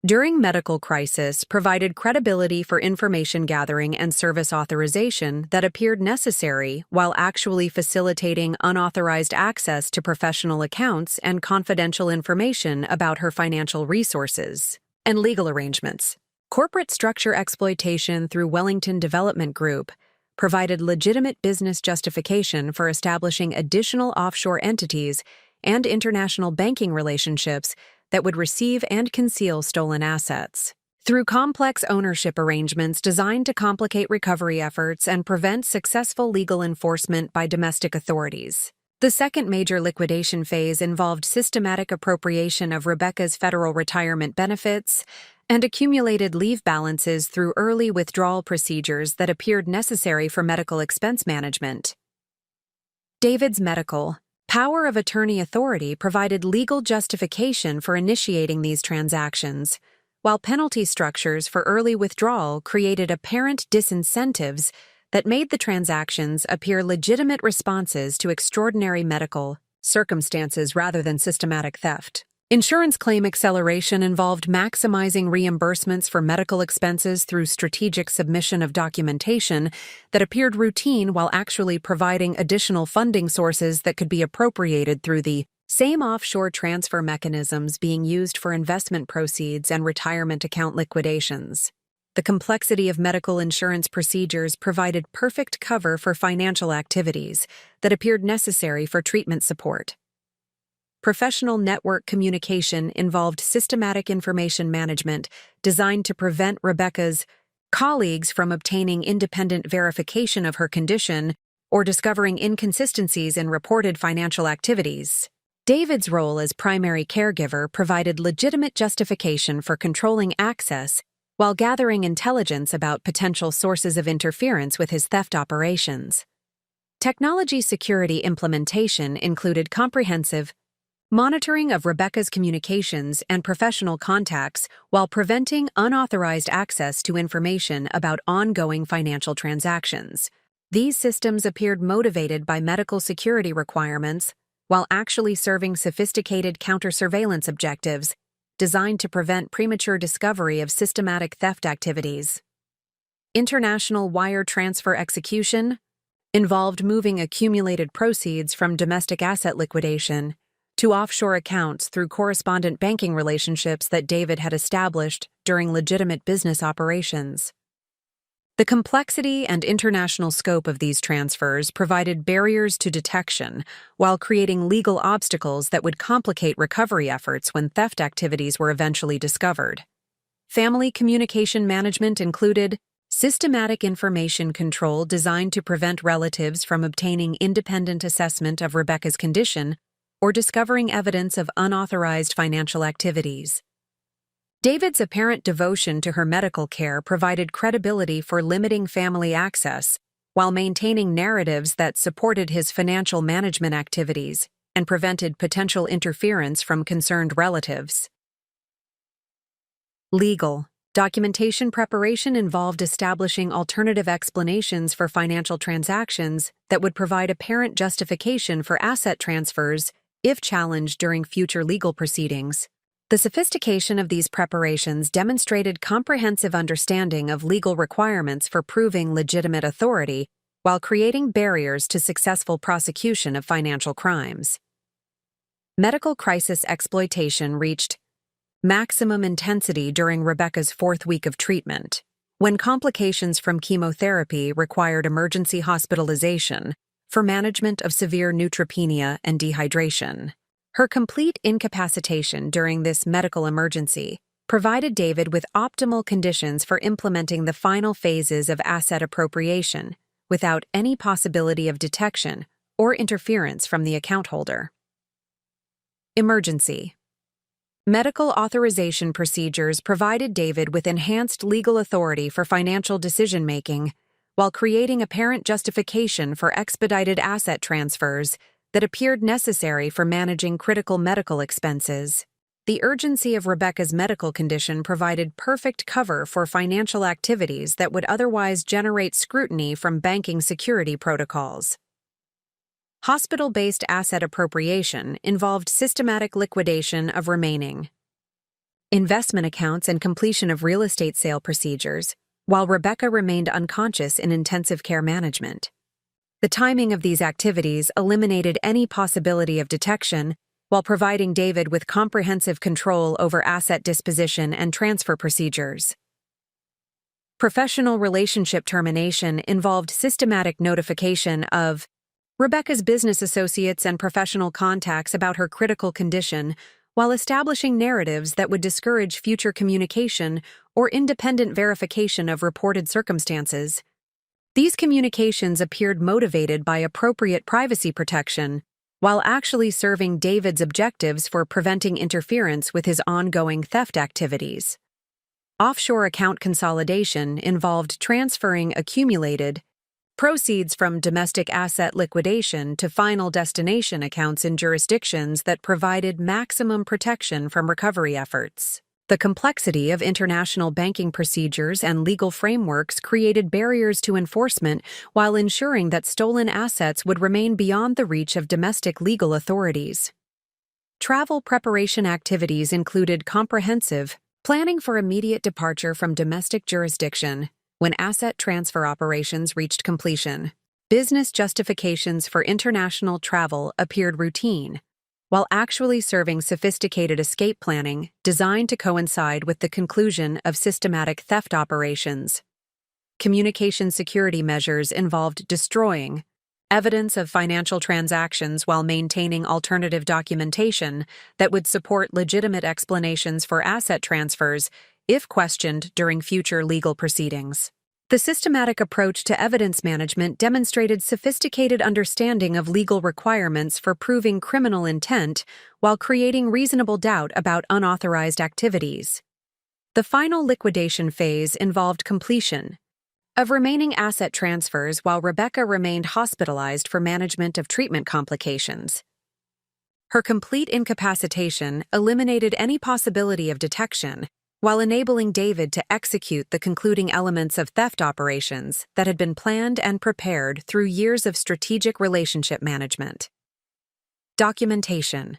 during medical crisis provided credibility for information gathering and service authorization that appeared necessary while actually facilitating unauthorized access to professional accounts and confidential information about her financial resources and legal arrangements. Corporate structure exploitation through Wellington Development Group provided legitimate business justification for establishing additional offshore entities and international banking relationships that would receive and conceal stolen assets. Through complex ownership arrangements designed to complicate recovery efforts and prevent successful legal enforcement by domestic authorities. The second major liquidation phase involved systematic appropriation of Rebecca's federal retirement benefits and accumulated leave balances through early withdrawal procedures that appeared necessary for medical expense management. David's medical power of attorney authority provided legal justification for initiating these transactions, while penalty structures for early withdrawal created apparent disincentives that made the transactions appear legitimate responses to extraordinary medical circumstances rather than systematic theft. Insurance claim acceleration involved maximizing reimbursements for medical expenses through strategic submission of documentation that appeared routine while actually providing additional funding sources that could be appropriated through the same offshore transfer mechanisms being used for investment proceeds and retirement account liquidations. The complexity of medical insurance procedures provided perfect cover for financial activities that appeared necessary for treatment support. Professional network communication involved systematic information management designed to prevent Rebecca's colleagues from obtaining independent verification of her condition or discovering inconsistencies in reported financial activities. David's role as primary caregiver provided legitimate justification for controlling access while gathering intelligence about potential sources of interference with his theft operations. Technology security implementation included comprehensive monitoring of Rebecca's communications and professional contacts while preventing unauthorized access to information about ongoing financial transactions. These systems appeared motivated by medical security requirements while actually serving sophisticated counter-surveillance objectives designed to prevent premature discovery of systematic theft activities. International wire transfer execution involved moving accumulated proceeds from domestic asset liquidation to offshore accounts through correspondent banking relationships that David had established during legitimate business operations. The complexity and international scope of these transfers provided barriers to detection while creating legal obstacles that would complicate recovery efforts when theft activities were eventually discovered. Family communication management included systematic information control designed to prevent relatives from obtaining independent assessment of Rebecca's condition or discovering evidence of unauthorized financial activities. David's apparent devotion to her medical care provided credibility for limiting family access while maintaining narratives that supported his financial management activities and prevented potential interference from concerned relatives. Legal documentation preparation involved establishing alternative explanations for financial transactions that would provide apparent justification for asset transfers if challenged during future legal proceedings. The sophistication of these preparations demonstrated comprehensive understanding of legal requirements for proving legitimate authority while creating barriers to successful prosecution of financial crimes. Medical crisis exploitation reached Maximum intensity during Rebecca's 4th week of treatment, when complications from chemotherapy required emergency hospitalization for management of severe neutropenia and dehydration. Her complete incapacitation during this medical emergency provided David with optimal conditions for implementing the final phases of asset appropriation without any possibility of detection or interference from the account holder. Emergency. Medical authorization procedures provided David with enhanced legal authority for financial decision-making while creating apparent justification for expedited asset transfers that appeared necessary for managing critical medical expenses. The urgency of Rebecca's medical condition provided perfect cover for financial activities that would otherwise generate scrutiny from banking security protocols. Hospital-based asset appropriation involved systematic liquidation of remaining investment accounts and completion of real estate sale procedures, while Rebecca remained unconscious in intensive care management. The timing of these activities eliminated any possibility of detection while providing David with comprehensive control over asset disposition and transfer procedures. Professional relationship termination involved systematic notification of Rebecca's business associates and professional contacts about her critical condition, while establishing narratives that would discourage future communication or independent verification of reported circumstances. These communications appeared motivated by appropriate privacy protection, while actually serving David's objectives for preventing interference with his ongoing theft activities. Offshore account consolidation involved transferring accumulated proceeds from domestic asset liquidation to final destination accounts in jurisdictions that provided maximum protection from recovery efforts. The complexity of international banking procedures and legal frameworks created barriers to enforcement while ensuring that stolen assets would remain beyond the reach of domestic legal authorities. Travel preparation activities included comprehensive planning for immediate departure from domestic jurisdiction when asset transfer operations reached completion. Business justifications for international travel appeared routine, while actually serving sophisticated escape planning designed to coincide with the conclusion of systematic theft operations. Communication security measures involved destroying evidence of financial transactions while maintaining alternative documentation that would support legitimate explanations for asset transfers if questioned during future legal proceedings. The systematic approach to evidence management demonstrated sophisticated understanding of legal requirements for proving criminal intent while creating reasonable doubt about unauthorized activities. The final liquidation phase involved completion of remaining asset transfers while Rebecca remained hospitalized for management of treatment complications. Her complete incapacitation eliminated any possibility of detection, while enabling David to execute the concluding elements of theft operations that had been planned and prepared through years of strategic relationship management. Documentation.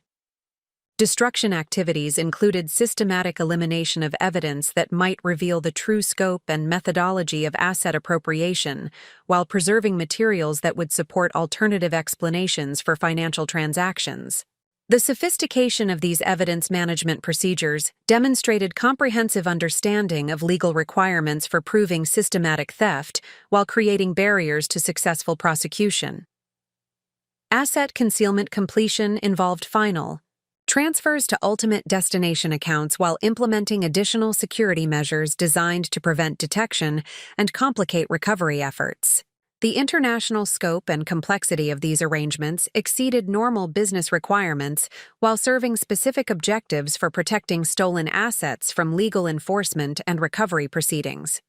Destruction activities included systematic elimination of evidence that might reveal the true scope and methodology of asset appropriation, while preserving materials that would support alternative explanations for financial transactions. The sophistication of these evidence management procedures demonstrated comprehensive understanding of legal requirements for proving systematic theft while creating barriers to successful prosecution. Asset concealment completion involved final transfers to ultimate destination accounts while implementing additional security measures designed to prevent detection and complicate recovery efforts. The international scope and complexity of these arrangements exceeded normal business requirements while serving specific objectives for protecting stolen assets from legal enforcement and recovery proceedings.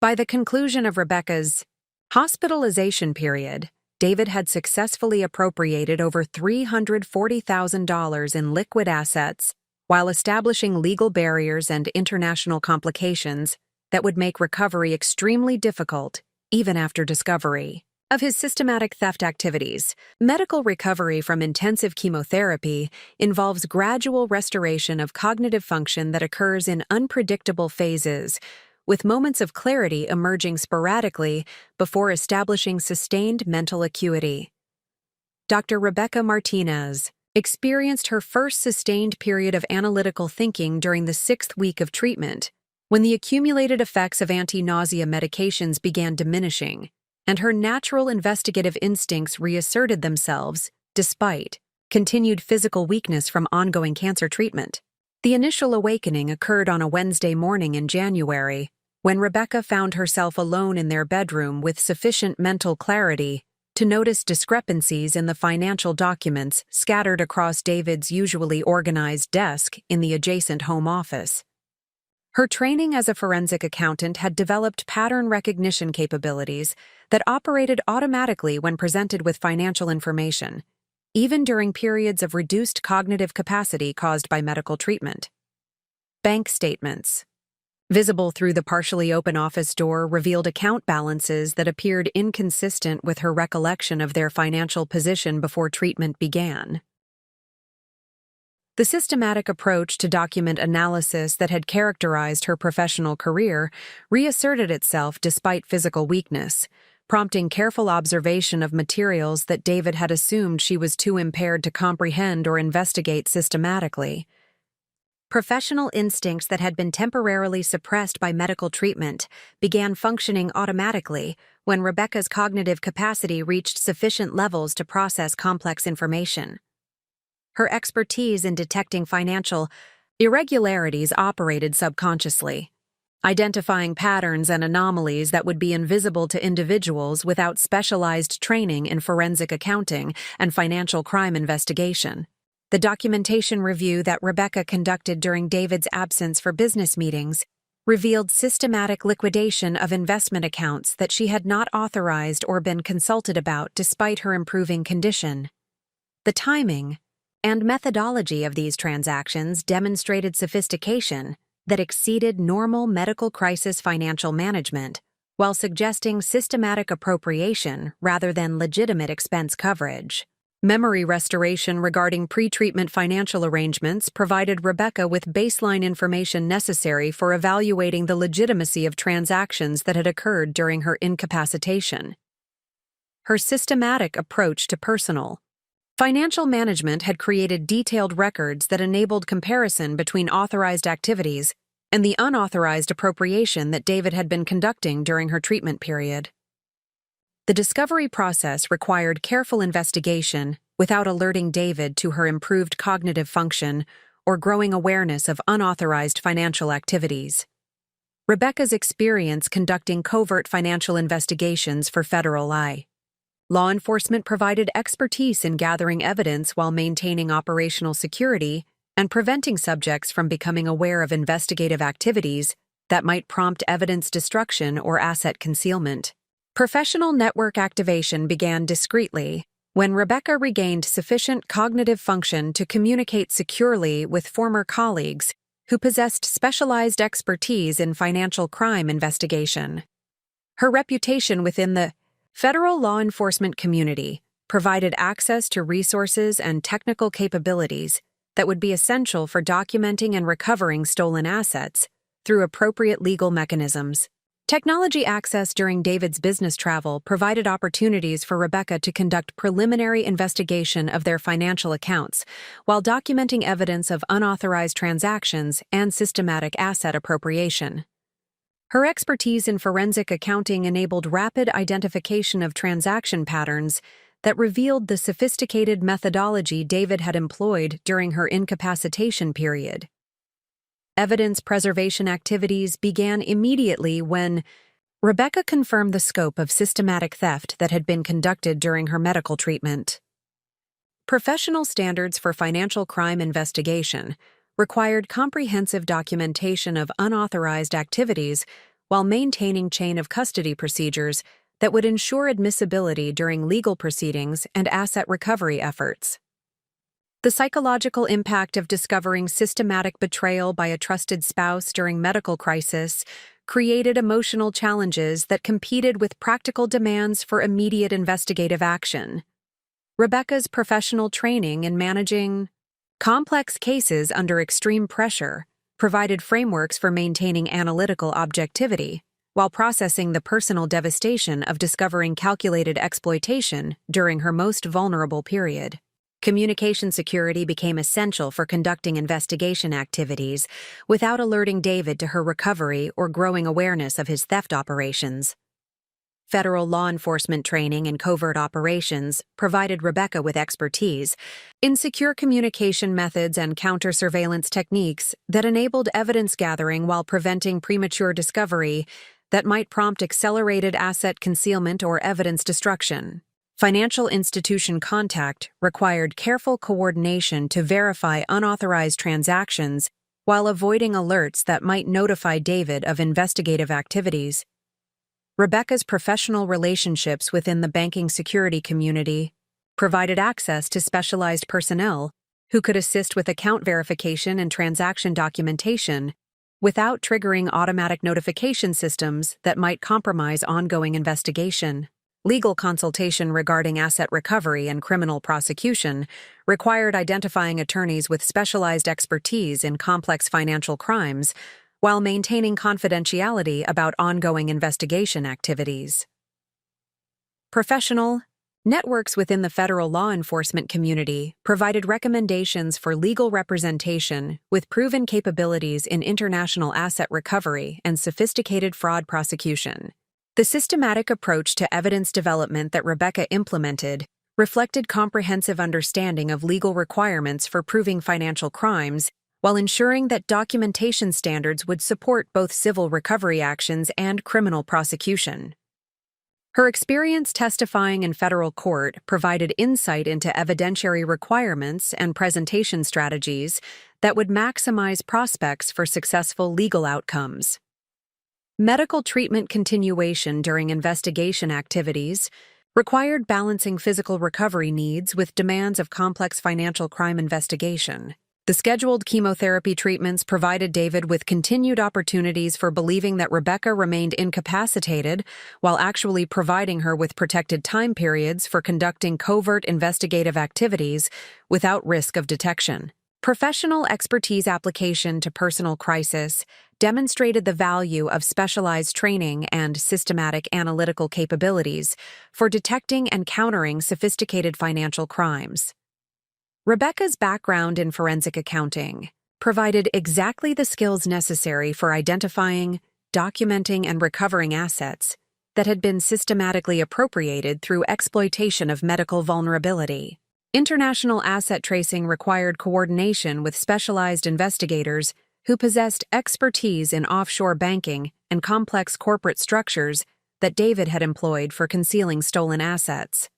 By the conclusion of Rebecca's hospitalization period, David had successfully appropriated over $340,000 in liquid assets while establishing legal barriers and international complications that would make recovery extremely difficult even after discovery of his systematic theft activities. Medical recovery from intensive chemotherapy involves gradual restoration of cognitive function that occurs in unpredictable phases, with moments of clarity emerging sporadically before establishing sustained mental acuity. Dr. Rebecca Martinez, experienced her first sustained period of analytical thinking during the 6th week of treatment, when the accumulated effects of anti-nausea medications began diminishing, and her natural investigative instincts reasserted themselves, despite continued physical weakness from ongoing cancer treatment. The initial awakening occurred on a Wednesday morning in January, when Rebecca found herself alone in their bedroom with sufficient mental clarity to notice discrepancies in the financial documents scattered across David's usually organized desk in the adjacent home office. Her training as a forensic accountant had developed pattern recognition capabilities that operated automatically when presented with financial information, even during periods of reduced cognitive capacity caused by medical treatment. Bank statements, visible through the partially open office door, revealed account balances that appeared inconsistent with her recollection of their financial position before treatment began. The systematic approach to document analysis that had characterized her professional career reasserted itself despite physical weakness, prompting careful observation of materials that David had assumed she was too impaired to comprehend or investigate systematically. Professional instincts that had been temporarily suppressed by medical treatment began functioning automatically when Rebecca's cognitive capacity reached sufficient levels to process complex information. Her expertise in detecting financial irregularities operated subconsciously, identifying patterns and anomalies that would be invisible to individuals without specialized training in forensic accounting and financial crime investigation. The documentation review that Rebecca conducted during David's absence for business meetings revealed systematic liquidation of investment accounts that she had not authorized or been consulted about despite her improving condition. The timing and methodology of these transactions demonstrated sophistication that exceeded normal medical crisis financial management, while suggesting systematic appropriation rather than legitimate expense coverage. Memory restoration regarding pre-treatment financial arrangements provided Rebecca with baseline information necessary for evaluating the legitimacy of transactions that had occurred during her incapacitation. Her systematic approach to personal financial management had created detailed records that enabled comparison between authorized activities and the unauthorized appropriation that David had been conducting during her treatment period. The discovery process required careful investigation without alerting David to her improved cognitive function or growing awareness of unauthorized financial activities. Rebecca's experience conducting covert financial investigations for federal law enforcement provided expertise in gathering evidence while maintaining operational security and preventing subjects from becoming aware of investigative activities that might prompt evidence destruction or asset concealment. Professional network activation began discreetly when Rebecca regained sufficient cognitive function to communicate securely with former colleagues who possessed specialized expertise in financial crime investigation. Her reputation within the federal law enforcement community provided access to resources and technical capabilities that would be essential for documenting and recovering stolen assets through appropriate legal mechanisms. Technology access during David's business travel provided opportunities for Rebecca to conduct preliminary investigation of their financial accounts while documenting evidence of unauthorized transactions and systematic asset appropriation. Her expertise in forensic accounting enabled rapid identification of transaction patterns that revealed the sophisticated methodology David had employed during her incapacitation period. Evidence preservation activities began immediately when Rebecca confirmed the scope of systematic theft that had been conducted during her medical treatment. Professional standards for financial crime investigation required comprehensive documentation of unauthorized activities while maintaining chain of custody procedures that would ensure admissibility during legal proceedings and asset recovery efforts. The psychological impact of discovering systematic betrayal by a trusted spouse during medical crisis created emotional challenges that competed with practical demands for immediate investigative action. Rebecca's professional training in managing complex cases under extreme pressure provided frameworks for maintaining analytical objectivity while processing the personal devastation of discovering calculated exploitation during her most vulnerable period. Communication security became essential for conducting investigation activities without alerting David to her recovery or growing awareness of his theft operations. Federal law enforcement training in covert operations provided Rebecca with expertise in secure communication methods and counter-surveillance techniques that enabled evidence gathering while preventing premature discovery that might prompt accelerated asset concealment or evidence destruction. Financial institution contact required careful coordination to verify unauthorized transactions while avoiding alerts that might notify David of investigative activities. Rebecca's professional relationships within the banking security community provided access to specialized personnel who could assist with account verification and transaction documentation without triggering automatic notification systems that might compromise ongoing investigation. Legal consultation regarding asset recovery and criminal prosecution required identifying attorneys with specialized expertise in complex financial crimes while maintaining confidentiality about ongoing investigation activities. Professional networks within the federal law enforcement community provided recommendations for legal representation with proven capabilities in international asset recovery and sophisticated fraud prosecution. The systematic approach to evidence development that Rebecca implemented reflected comprehensive understanding of legal requirements for proving financial crimes while ensuring that documentation standards would support both civil recovery actions and criminal prosecution. Her experience testifying in federal court provided insight into evidentiary requirements and presentation strategies that would maximize prospects for successful legal outcomes. Medical treatment continuation during investigation activities required balancing physical recovery needs with demands of complex financial crime investigation. The scheduled chemotherapy treatments provided David with continued opportunities for believing that Rebecca remained incapacitated while actually providing her with protected time periods for conducting covert investigative activities without risk of detection. Professional expertise application to personal crisis demonstrated the value of specialized training and systematic analytical capabilities for detecting and countering sophisticated financial crimes. Rebecca's background in forensic accounting provided exactly the skills necessary for identifying, documenting, and recovering assets that had been systematically appropriated through exploitation of medical vulnerability. International asset tracing required coordination with specialized investigators who possessed expertise in offshore banking and complex corporate structures that David had employed for concealing stolen assets.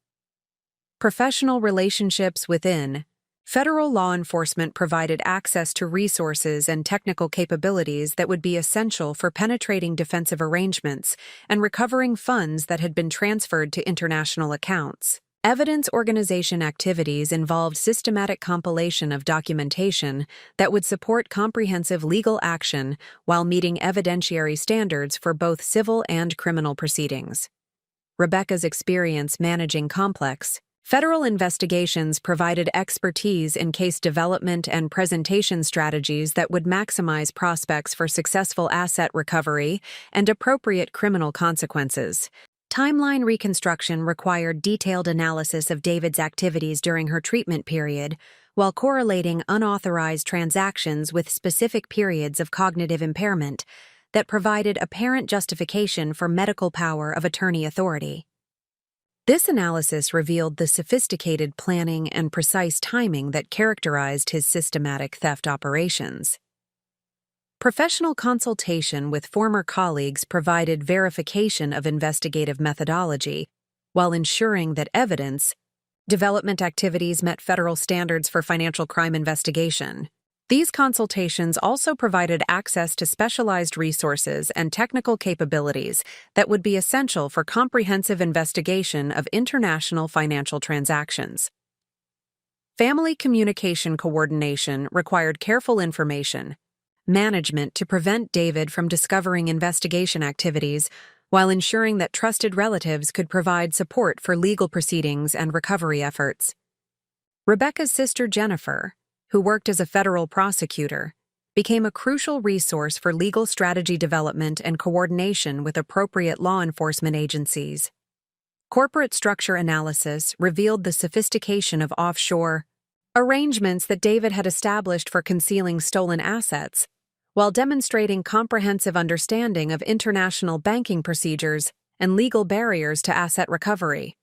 Professional relationships within federal law enforcement provided access to resources and technical capabilities that would be essential for penetrating defensive arrangements and recovering funds that had been transferred to international accounts. Evidence organization activities involved systematic compilation of documentation that would support comprehensive legal action while meeting evidentiary standards for both civil and criminal proceedings. Rebecca's experience managing complex federal investigations provided expertise in case development and presentation strategies that would maximize prospects for successful asset recovery and appropriate criminal consequences. Timeline reconstruction required detailed analysis of David's activities during her treatment period, while correlating unauthorized transactions with specific periods of cognitive impairment that provided apparent justification for medical power of attorney authority. This analysis revealed the sophisticated planning and precise timing that characterized his systematic theft operations. Professional consultation with former colleagues provided verification of investigative methodology while ensuring that evidence development activities met federal standards for financial crime investigation. These consultations also provided access to specialized resources and technical capabilities that would be essential for comprehensive investigation of international financial transactions. Family communication coordination required careful information management to prevent David from discovering investigation activities while ensuring that trusted relatives could provide support for legal proceedings and recovery efforts. Rebecca's sister Jennifer, who worked as a federal prosecutor, became a crucial resource for legal strategy development and coordination with appropriate law enforcement agencies. Corporate structure analysis revealed the sophistication of offshore arrangements that David had established for concealing stolen assets, while demonstrating comprehensive understanding of international banking procedures and legal barriers to asset recovery.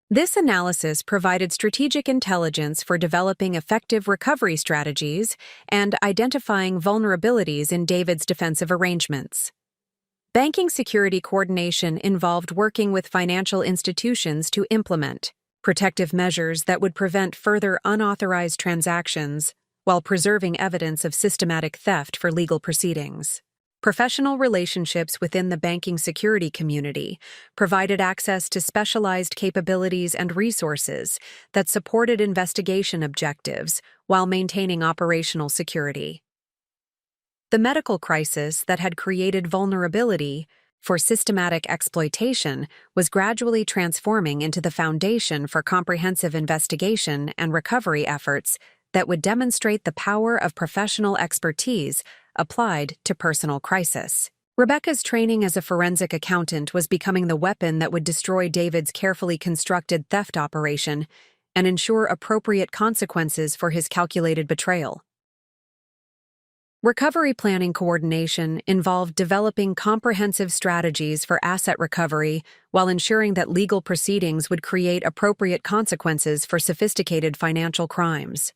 This analysis provided strategic intelligence for developing effective recovery strategies and identifying vulnerabilities in David's defensive arrangements. Banking security coordination involved working with financial institutions to implement protective measures that would prevent further unauthorized transactions while preserving evidence of systematic theft for legal proceedings. Professional relationships within the banking security community provided access to specialized capabilities and resources that supported investigation objectives while maintaining operational security. The medical crisis that had created vulnerability for systematic exploitation was gradually transforming into the foundation for comprehensive investigation and recovery efforts that would demonstrate the power of professional expertise applied to personal crisis. Rebecca's training as a forensic accountant was becoming the weapon that would destroy David's carefully constructed theft operation and ensure appropriate consequences for his calculated betrayal. Recovery planning coordination involved developing comprehensive strategies for asset recovery while ensuring that legal proceedings would create appropriate consequences for sophisticated financial crimes.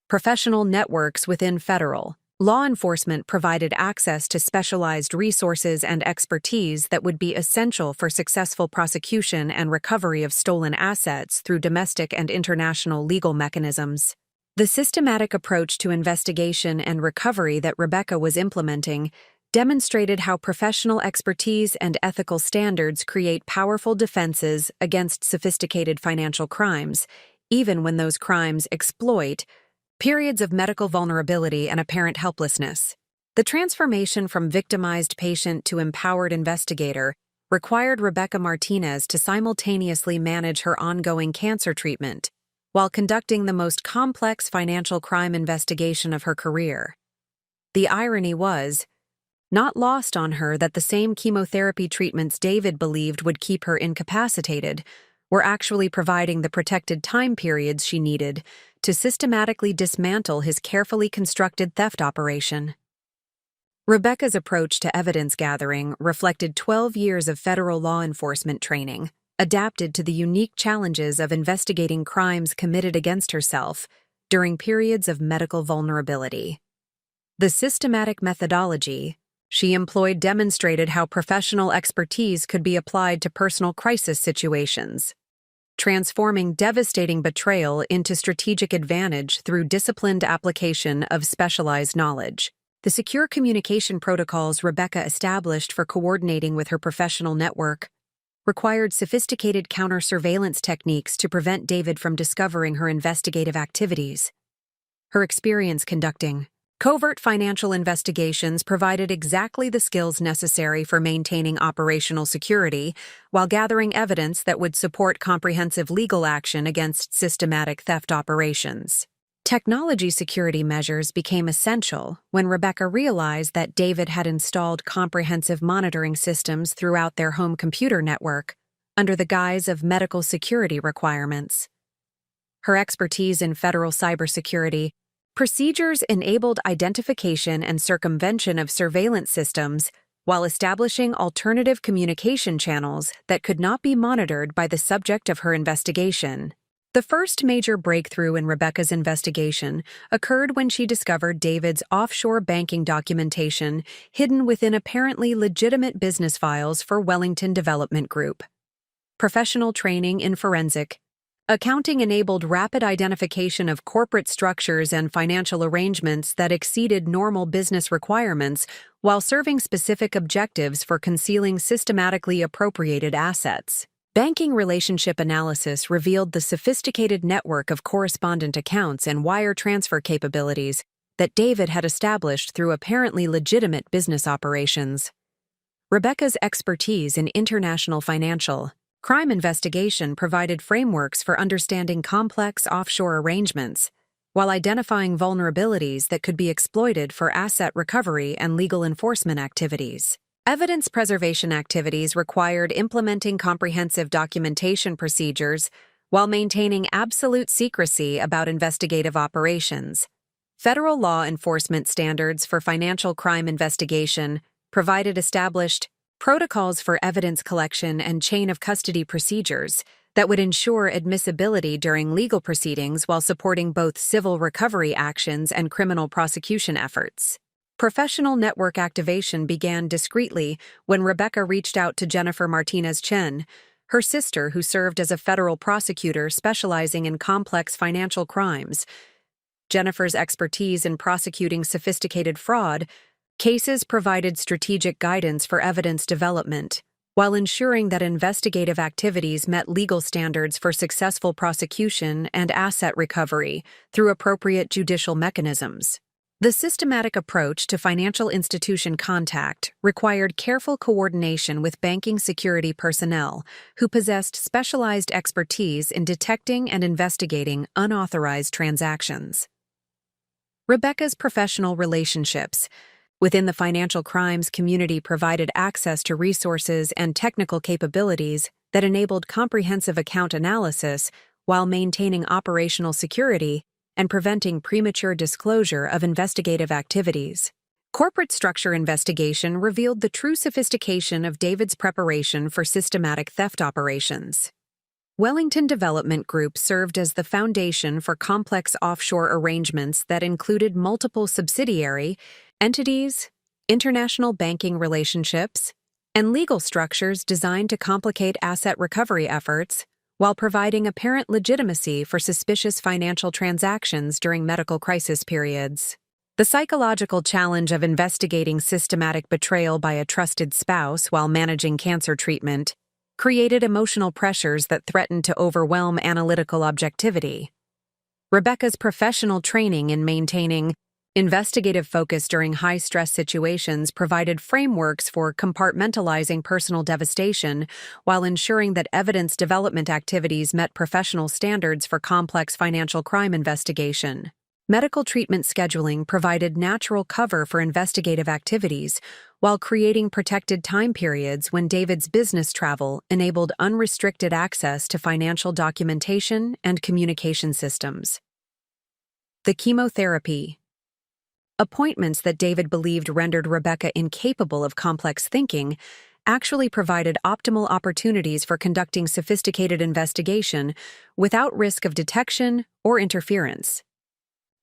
Professional networks within federal law enforcement provided access to specialized resources and expertise that would be essential for successful prosecution and recovery of stolen assets through domestic and international legal mechanisms. The systematic approach to investigation and recovery that Rebecca was implementing demonstrated how professional expertise and ethical standards create powerful defenses against sophisticated financial crimes, even when those crimes exploit periods of medical vulnerability and apparent helplessness. The transformation from victimized patient to empowered investigator required Rebecca Martinez to simultaneously manage her ongoing cancer treatment while conducting the most complex financial crime investigation of her career. The irony was not lost on her that the same chemotherapy treatments David believed would keep her incapacitated were actually providing the protected time periods she needed to systematically dismantle his carefully constructed theft operation. Rebecca's approach to evidence gathering reflected 12 years of federal law enforcement training, adapted to the unique challenges of investigating crimes committed against herself during periods of medical vulnerability. The systematic methodology she employed demonstrated how professional expertise could be applied to personal crisis situations, transforming devastating betrayal into strategic advantage through disciplined application of specialized knowledge. The secure communication protocols Rebecca established for coordinating with her professional network required sophisticated counter-surveillance techniques to prevent David from discovering her investigative activities. Her experience conducting covert financial investigations provided exactly the skills necessary for maintaining operational security while gathering evidence that would support comprehensive legal action against systematic theft operations. Technology security measures became essential when Rebecca realized that David had installed comprehensive monitoring systems throughout their home computer network under the guise of medical security requirements. Her expertise in federal cybersecurity procedures enabled identification and circumvention of surveillance systems while establishing alternative communication channels that could not be monitored by the subject of her investigation. The first major breakthrough in Rebecca's investigation occurred when she discovered David's offshore banking documentation hidden within apparently legitimate business files for Wellington Development Group. Professional training in forensic accounting enabled rapid identification of corporate structures and financial arrangements that exceeded normal business requirements while serving specific objectives for concealing systematically appropriated assets. Banking relationship analysis revealed the sophisticated network of correspondent accounts and wire transfer capabilities that David had established through apparently legitimate business operations. Rebecca's expertise in international financial crime investigation provided frameworks for understanding complex offshore arrangements, while identifying vulnerabilities that could be exploited for asset recovery and legal enforcement activities. Evidence preservation activities required implementing comprehensive documentation procedures while maintaining absolute secrecy about investigative operations. Federal law enforcement standards for financial crime investigation provided established protocols for evidence collection and chain of custody procedures that would ensure admissibility during legal proceedings while supporting both civil recovery actions and criminal prosecution efforts. Professional network activation began discreetly when Rebecca reached out to Jennifer Martinez Chen, her sister who served as a federal prosecutor specializing in complex financial crimes. Jennifer's expertise in prosecuting sophisticated fraud cases provided strategic guidance for evidence development, while ensuring that investigative activities met legal standards for successful prosecution and asset recovery through appropriate judicial mechanisms. The systematic approach to financial institution contact required careful coordination with banking security personnel who possessed specialized expertise in detecting and investigating unauthorized transactions. Rebecca's professional relationships within the financial crimes community provided access to resources and technical capabilities that enabled comprehensive account analysis while maintaining operational security and preventing premature disclosure of investigative activities. Corporate structure investigation revealed the true sophistication of David's preparation for systematic theft operations. Wellington Development Group served as the foundation for complex offshore arrangements that included multiple subsidiary entities, international banking relationships, and legal structures designed to complicate asset recovery efforts while providing apparent legitimacy for suspicious financial transactions during medical crisis periods. The psychological challenge of investigating systematic betrayal by a trusted spouse while managing cancer treatment created emotional pressures that threatened to overwhelm analytical objectivity. Rebecca's professional training in maintaining investigative focus during high-stress situations provided frameworks for compartmentalizing personal devastation while ensuring that evidence development activities met professional standards for complex financial crime investigation. Medical treatment scheduling provided natural cover for investigative activities, while creating protected time periods when David's business travel enabled unrestricted access to financial documentation and communication systems. The chemotherapy. Appointments that David believed rendered Rebecca incapable of complex thinking actually provided optimal opportunities for conducting sophisticated investigation without risk of detection or interference.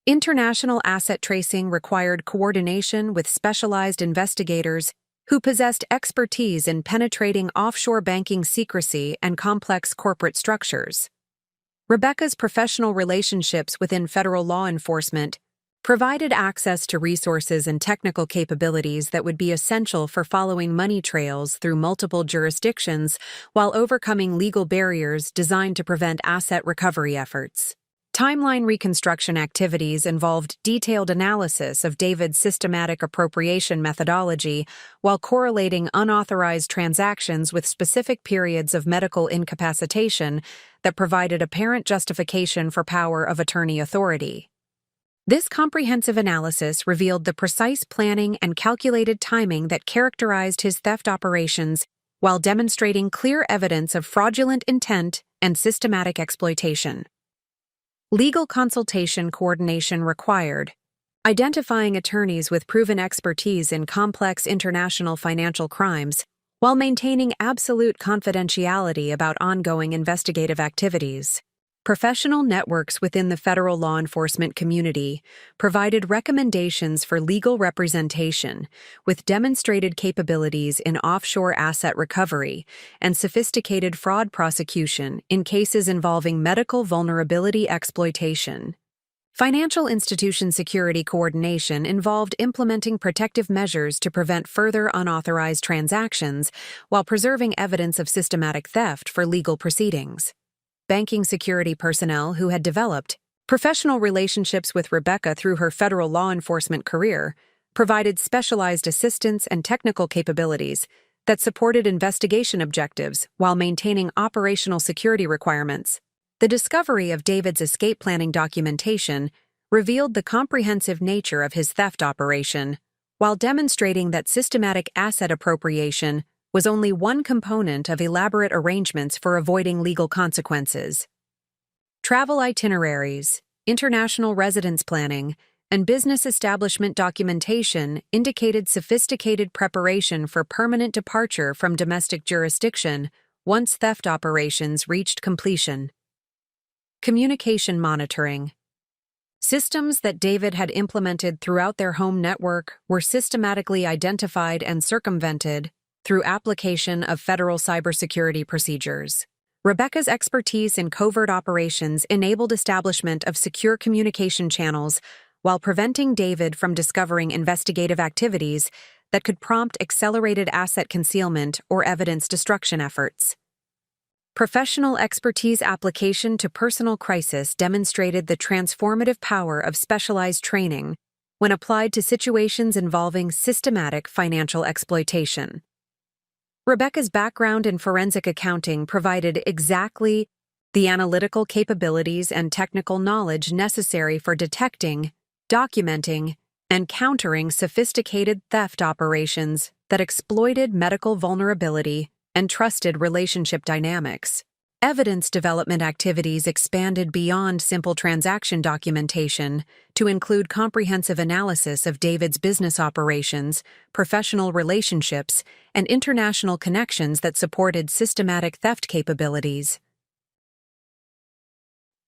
International asset tracing required coordination with specialized investigators who possessed expertise in penetrating offshore banking secrecy and complex corporate structures. Rebecca's professional relationships within federal law enforcement provided access to resources and technical capabilities that would be essential for following money trails through multiple jurisdictions while overcoming legal barriers designed to prevent asset recovery efforts. Timeline reconstruction activities involved detailed analysis of David's systematic appropriation methodology while correlating unauthorized transactions with specific periods of medical incapacitation that provided apparent justification for power of attorney authority. This comprehensive analysis revealed the precise planning and calculated timing that characterized his theft operations while demonstrating clear evidence of fraudulent intent and systematic exploitation. Legal consultation coordination required, identifying attorneys with proven expertise in complex international financial crimes while maintaining absolute confidentiality about ongoing investigative activities. Professional networks within the federal law enforcement community provided recommendations for legal representation with demonstrated capabilities in offshore asset recovery and sophisticated fraud prosecution in cases involving medical vulnerability exploitation. Financial institution security coordination involved implementing protective measures to prevent further unauthorized transactions while preserving evidence of systematic theft for legal proceedings. Banking security personnel who had developed professional relationships with Rebecca through her federal law enforcement career provided specialized assistance and technical capabilities that supported investigation objectives while maintaining operational security requirements. The discovery of David's escape planning documentation revealed the comprehensive nature of his theft operation, while demonstrating that systematic asset appropriation was only one component of elaborate arrangements for avoiding legal consequences. Travel itineraries, international residence planning, and business establishment documentation indicated sophisticated preparation for permanent departure from domestic jurisdiction once theft operations reached completion. Communication monitoring. Systems that David had implemented throughout their home network were systematically identified and circumvented through application of federal cybersecurity procedures. Rebecca's expertise in covert operations enabled establishment of secure communication channels while preventing David from discovering investigative activities that could prompt accelerated asset concealment or evidence destruction efforts. Professional expertise application to personal crisis demonstrated the transformative power of specialized training when applied to situations involving systematic financial exploitation. Rebecca's background in forensic accounting provided exactly the analytical capabilities and technical knowledge necessary for detecting, documenting, and countering sophisticated theft operations that exploited medical vulnerability and trusted relationship dynamics. Evidence development activities expanded beyond simple transaction documentation to include comprehensive analysis of David's business operations, professional relationships, and international connections that supported systematic theft capabilities.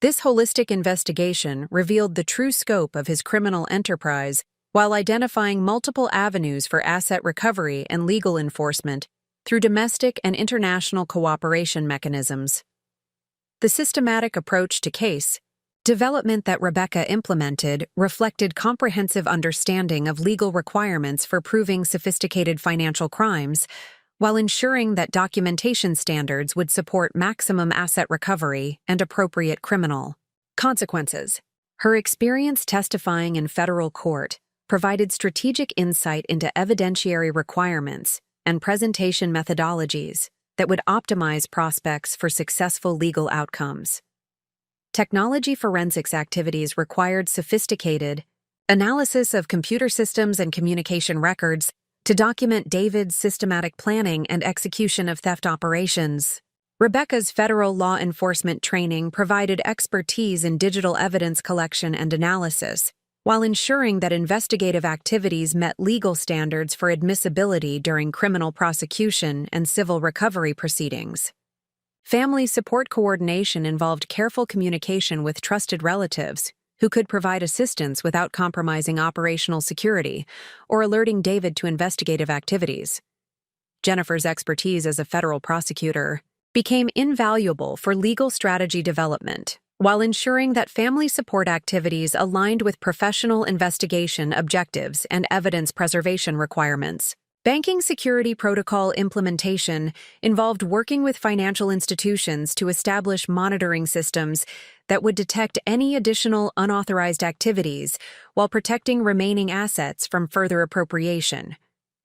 This holistic investigation revealed the true scope of his criminal enterprise while identifying multiple avenues for asset recovery and legal enforcement through domestic and international cooperation mechanisms. The systematic approach to case development that Rebecca implemented reflected comprehensive understanding of legal requirements for proving sophisticated financial crimes, while ensuring that documentation standards would support maximum asset recovery and appropriate criminal consequences. Her experience testifying in federal court provided strategic insight into evidentiary requirements and presentation methodologies that would optimize prospects for successful legal outcomes. Technology forensics activities required sophisticated analysis of computer systems and communication records to document David's systematic planning and execution of theft operations. Rebecca's federal law enforcement training provided expertise in digital evidence collection and analysis, while ensuring that investigative activities met legal standards for admissibility during criminal prosecution and civil recovery proceedings. Family support coordination involved careful communication with trusted relatives who could provide assistance without compromising operational security or alerting David to investigative activities. Jennifer's expertise as a federal prosecutor became invaluable for legal strategy development, while ensuring that family support activities aligned with professional investigation objectives and evidence preservation requirements. Banking security protocol implementation involved working with financial institutions to establish monitoring systems that would detect any additional unauthorized activities while protecting remaining assets from further appropriation.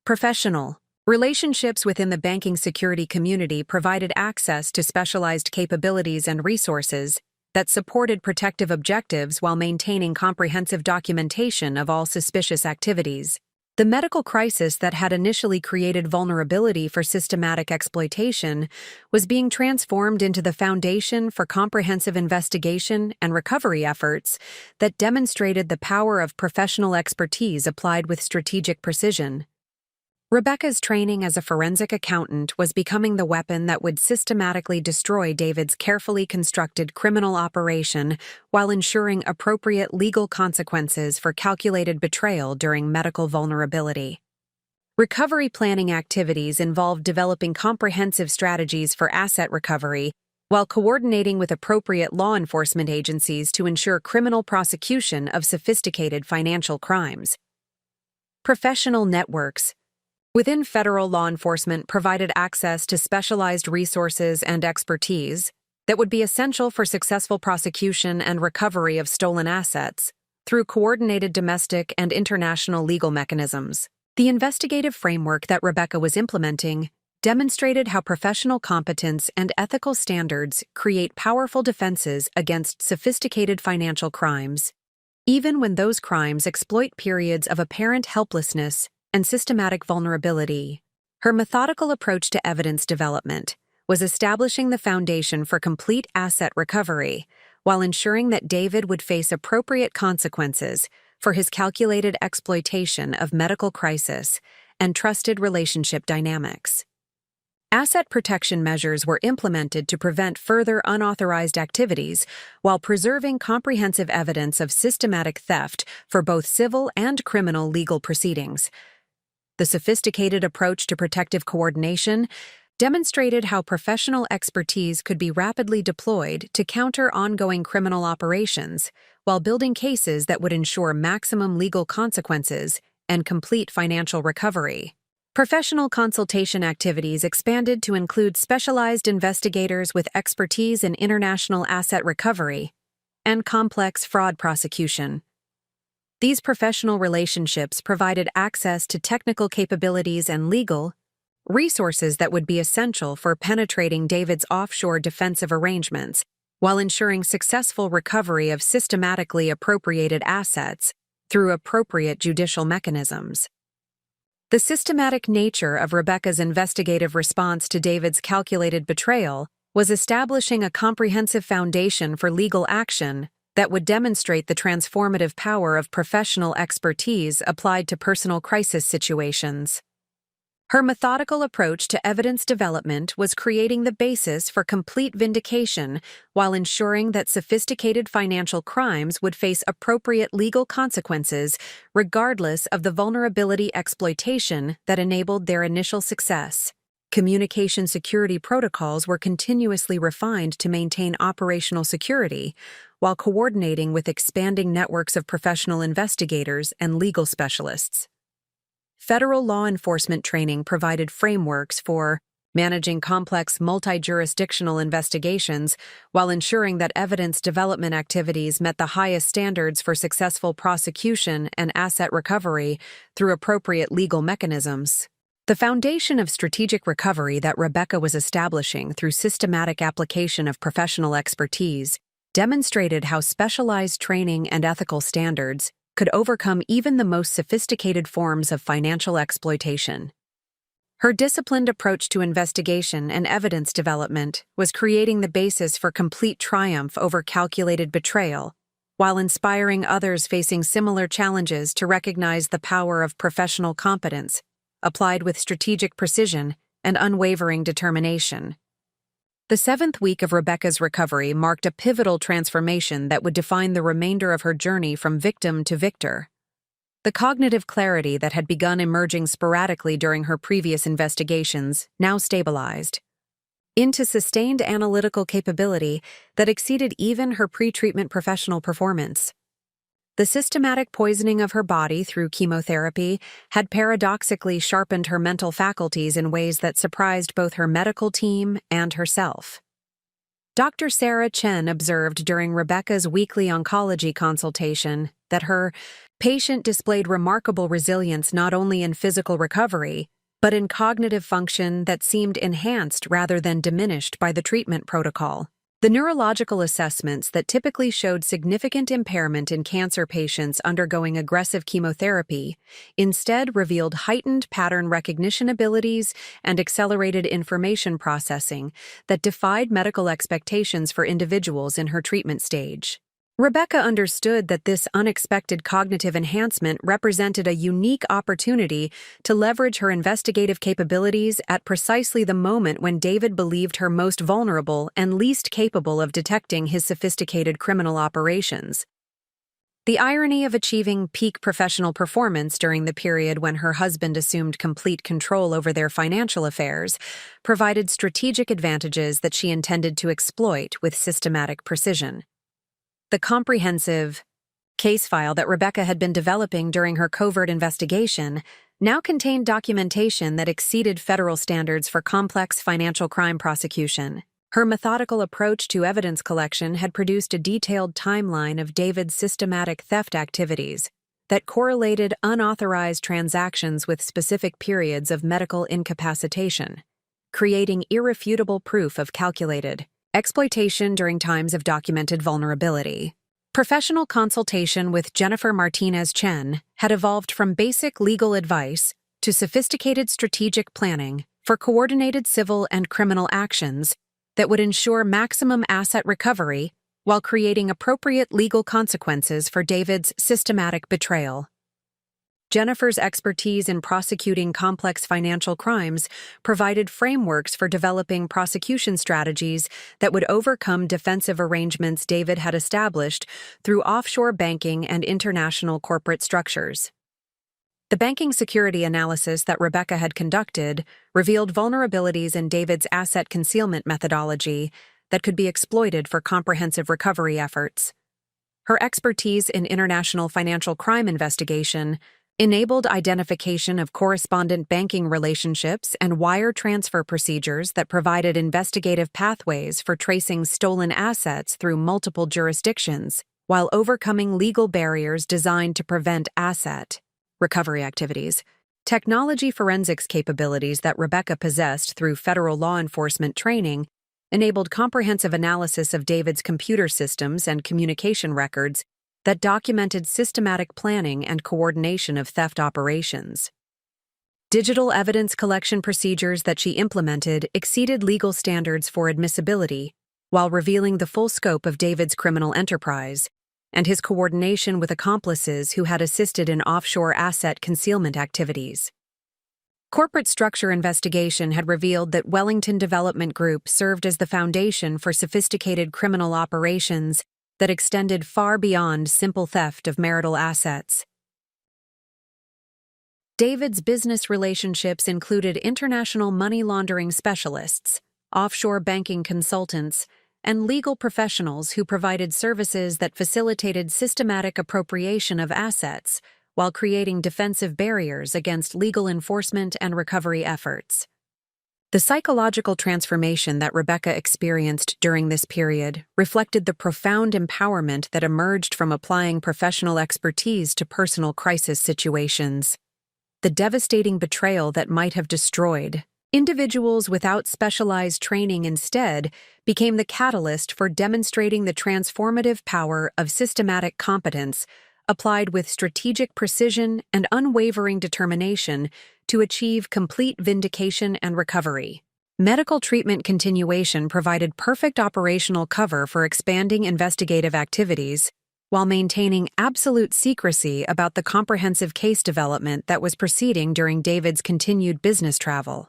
Professional relationships within the banking security community provided access to specialized capabilities and resources that supported protective objectives while maintaining comprehensive documentation of all suspicious activities. The medical crisis that had initially created vulnerability for systematic exploitation was being transformed into the foundation for comprehensive investigation and recovery efforts that demonstrated the power of professional expertise applied with strategic precision. Rebecca's training as a forensic accountant was becoming the weapon that would systematically destroy David's carefully constructed criminal operation while ensuring appropriate legal consequences for calculated betrayal during medical vulnerability. Recovery planning activities involved developing comprehensive strategies for asset recovery while coordinating with appropriate law enforcement agencies to ensure criminal prosecution of sophisticated financial crimes. Professional networks within federal law enforcement provided access to specialized resources and expertise that would be essential for successful prosecution and recovery of stolen assets through coordinated domestic and international legal mechanisms. The investigative framework that Rebecca was implementing demonstrated how professional competence and ethical standards create powerful defenses against sophisticated financial crimes, even when those crimes exploit periods of apparent helplessness and systematic vulnerability. Her methodical approach to evidence development was establishing the foundation for complete asset recovery, while ensuring that David would face appropriate consequences for his calculated exploitation of medical crisis and trusted relationship dynamics. Asset protection measures were implemented to prevent further unauthorized activities while preserving comprehensive evidence of systematic theft for both civil and criminal legal proceedings. The sophisticated approach to protective coordination demonstrated how professional expertise could be rapidly deployed to counter ongoing criminal operations while building cases that would ensure maximum legal consequences and complete financial recovery. Professional consultation activities expanded to include specialized investigators with expertise in international asset recovery and complex fraud prosecution. These professional relationships provided access to technical capabilities and legal resources that would be essential for penetrating David's offshore defensive arrangements while ensuring successful recovery of systematically appropriated assets through appropriate judicial mechanisms. The systematic nature of Rebecca's investigative response to David's calculated betrayal was establishing a comprehensive foundation for legal action that would demonstrate the transformative power of professional expertise applied to personal crisis situations. Her methodical approach to evidence development was creating the basis for complete vindication while ensuring that sophisticated financial crimes would face appropriate legal consequences regardless of the vulnerability exploitation that enabled their initial success. Communication security protocols were continuously refined to maintain operational security while coordinating with expanding networks of professional investigators and legal specialists. Federal law enforcement training provided frameworks for managing complex multi-jurisdictional investigations while ensuring that evidence development activities met the highest standards for successful prosecution and asset recovery through appropriate legal mechanisms. The foundation of strategic recovery that Rebecca was establishing through systematic application of professional expertise demonstrated how specialized training and ethical standards could overcome even the most sophisticated forms of financial exploitation. Her disciplined approach to investigation and evidence development was creating the basis for complete triumph over calculated betrayal, while inspiring others facing similar challenges to recognize the power of professional competence, applied with strategic precision and unwavering determination. The 7th week of Rebecca's recovery marked a pivotal transformation that would define the remainder of her journey from victim to victor. The cognitive clarity that had begun emerging sporadically during her previous investigations now stabilized into sustained analytical capability that exceeded even her pre-treatment professional performance. The systematic poisoning of her body through chemotherapy had paradoxically sharpened her mental faculties in ways that surprised both her medical team and herself. Dr. Sarah Chen observed during Rebecca's weekly oncology consultation that her patient displayed remarkable resilience not only in physical recovery, but in cognitive function that seemed enhanced rather than diminished by the treatment protocol. The neurological assessments that typically showed significant impairment in cancer patients undergoing aggressive chemotherapy instead revealed heightened pattern recognition abilities and accelerated information processing that defied medical expectations for individuals in her treatment stage. Rebecca understood that this unexpected cognitive enhancement represented a unique opportunity to leverage her investigative capabilities at precisely the moment when David believed her most vulnerable and least capable of detecting his sophisticated criminal operations. The irony of achieving peak professional performance during the period when her husband assumed complete control over their financial affairs provided strategic advantages that she intended to exploit with systematic precision. The comprehensive case file that Rebecca had been developing during her covert investigation now contained documentation that exceeded federal standards for complex financial crime prosecution. Her methodical approach to evidence collection had produced a detailed timeline of David's systematic theft activities that correlated unauthorized transactions with specific periods of medical incapacitation, creating irrefutable proof of calculated exploitation during times of documented vulnerability. Professional consultation with Jennifer Martinez Chen had evolved from basic legal advice to sophisticated strategic planning for coordinated civil and criminal actions that would ensure maximum asset recovery while creating appropriate legal consequences for David's systematic betrayal. Jennifer's expertise in prosecuting complex financial crimes provided frameworks for developing prosecution strategies that would overcome defensive arrangements David had established through offshore banking and international corporate structures. The banking security analysis that Rebecca had conducted revealed vulnerabilities in David's asset concealment methodology that could be exploited for comprehensive recovery efforts. Her expertise in international financial crime investigation enabled identification of correspondent banking relationships and wire transfer procedures that provided investigative pathways for tracing stolen assets through multiple jurisdictions, while overcoming legal barriers designed to prevent asset recovery activities. Technology forensics capabilities that Rebecca possessed through federal law enforcement training enabled comprehensive analysis of David's computer systems and communication records that documented systematic planning and coordination of theft operations. Digital evidence collection procedures that she implemented exceeded legal standards for admissibility, while revealing the full scope of David's criminal enterprise and his coordination with accomplices who had assisted in offshore asset concealment activities. Corporate structure investigation had revealed that Wellington Development Group served as the foundation for sophisticated criminal operations that extended far beyond simple theft of marital assets. David's business relationships included international money laundering specialists, offshore banking consultants, and legal professionals who provided services that facilitated systematic appropriation of assets while creating defensive barriers against legal enforcement and recovery efforts. The psychological transformation that Rebecca experienced during this period reflected the profound empowerment that emerged from applying professional expertise to personal crisis situations. The devastating betrayal that might have destroyed individuals without specialized training instead became the catalyst for demonstrating the transformative power of systematic competence applied with strategic precision and unwavering determination to achieve complete vindication and recovery. Medical treatment continuation provided perfect operational cover for expanding investigative activities, while maintaining absolute secrecy about the comprehensive case development that was proceeding during David's continued business travel.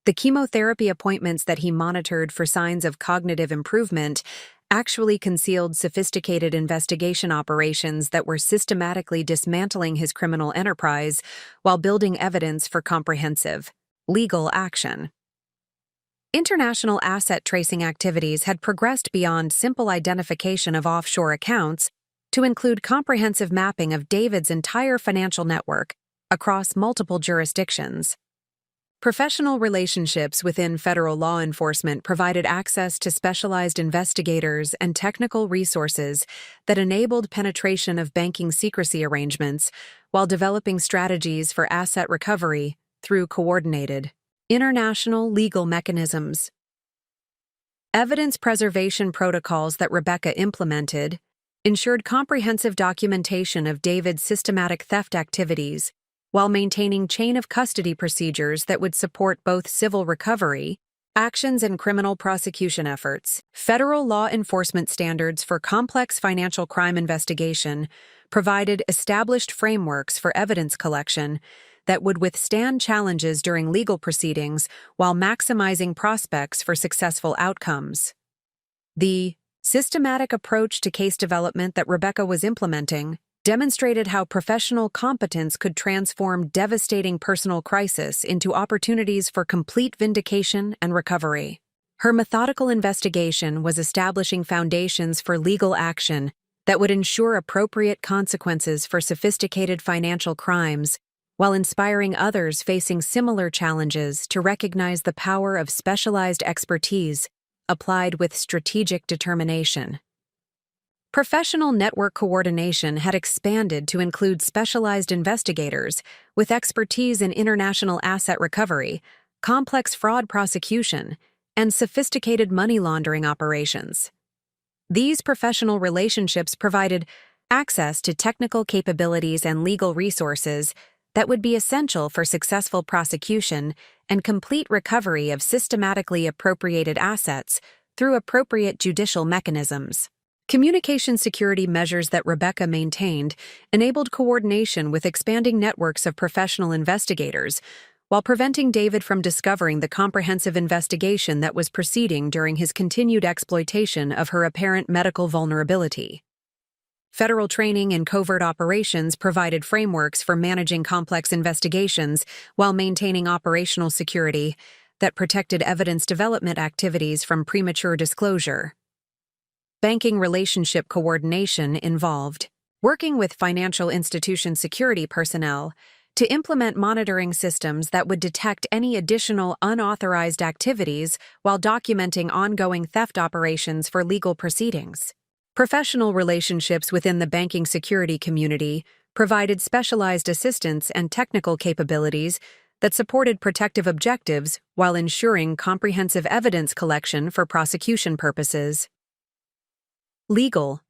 The chemotherapy appointments that he monitored for signs of cognitive improvement actually concealed sophisticated investigation operations that were systematically dismantling his criminal enterprise while building evidence for comprehensive legal action. International asset tracing activities had progressed beyond simple identification of offshore accounts to include comprehensive mapping of David's entire financial network across multiple jurisdictions. Professional relationships within federal law enforcement provided access to specialized investigators and technical resources that enabled penetration of banking secrecy arrangements while developing strategies for asset recovery through coordinated international legal mechanisms. Evidence preservation protocols that Rebecca implemented ensured comprehensive documentation of David's systematic theft activities while maintaining chain-of-custody procedures that would support both civil recovery actions and criminal prosecution efforts. Federal law enforcement standards for complex financial crime investigation provided established frameworks for evidence collection that would withstand challenges during legal proceedings while maximizing prospects for successful outcomes. The systematic approach to case development that Rebecca was implementing demonstrated how professional competence could transform devastating personal crisis into opportunities for complete vindication and recovery. Her methodical investigation was establishing foundations for legal action that would ensure appropriate consequences for sophisticated financial crimes, while inspiring others facing similar challenges to recognize the power of specialized expertise applied with strategic determination. Professional network coordination had expanded to include specialized investigators with expertise in international asset recovery, complex fraud prosecution, and sophisticated money laundering operations. These professional relationships provided access to technical capabilities and legal resources that would be essential for successful prosecution and complete recovery of systematically appropriated assets through appropriate judicial mechanisms. Communication security measures that Rebecca maintained enabled coordination with expanding networks of professional investigators, while preventing David from discovering the comprehensive investigation that was proceeding during his continued exploitation of her apparent medical vulnerability. Federal training in covert operations provided frameworks for managing complex investigations while maintaining operational security that protected evidence development activities from premature disclosure. Banking relationship coordination involved working with financial institution security personnel to implement monitoring systems that would detect any additional unauthorized activities while documenting ongoing theft operations for legal proceedings. Professional relationships within the banking security community provided specialized assistance and technical capabilities that supported protective objectives while ensuring comprehensive evidence collection for prosecution purposes. Legal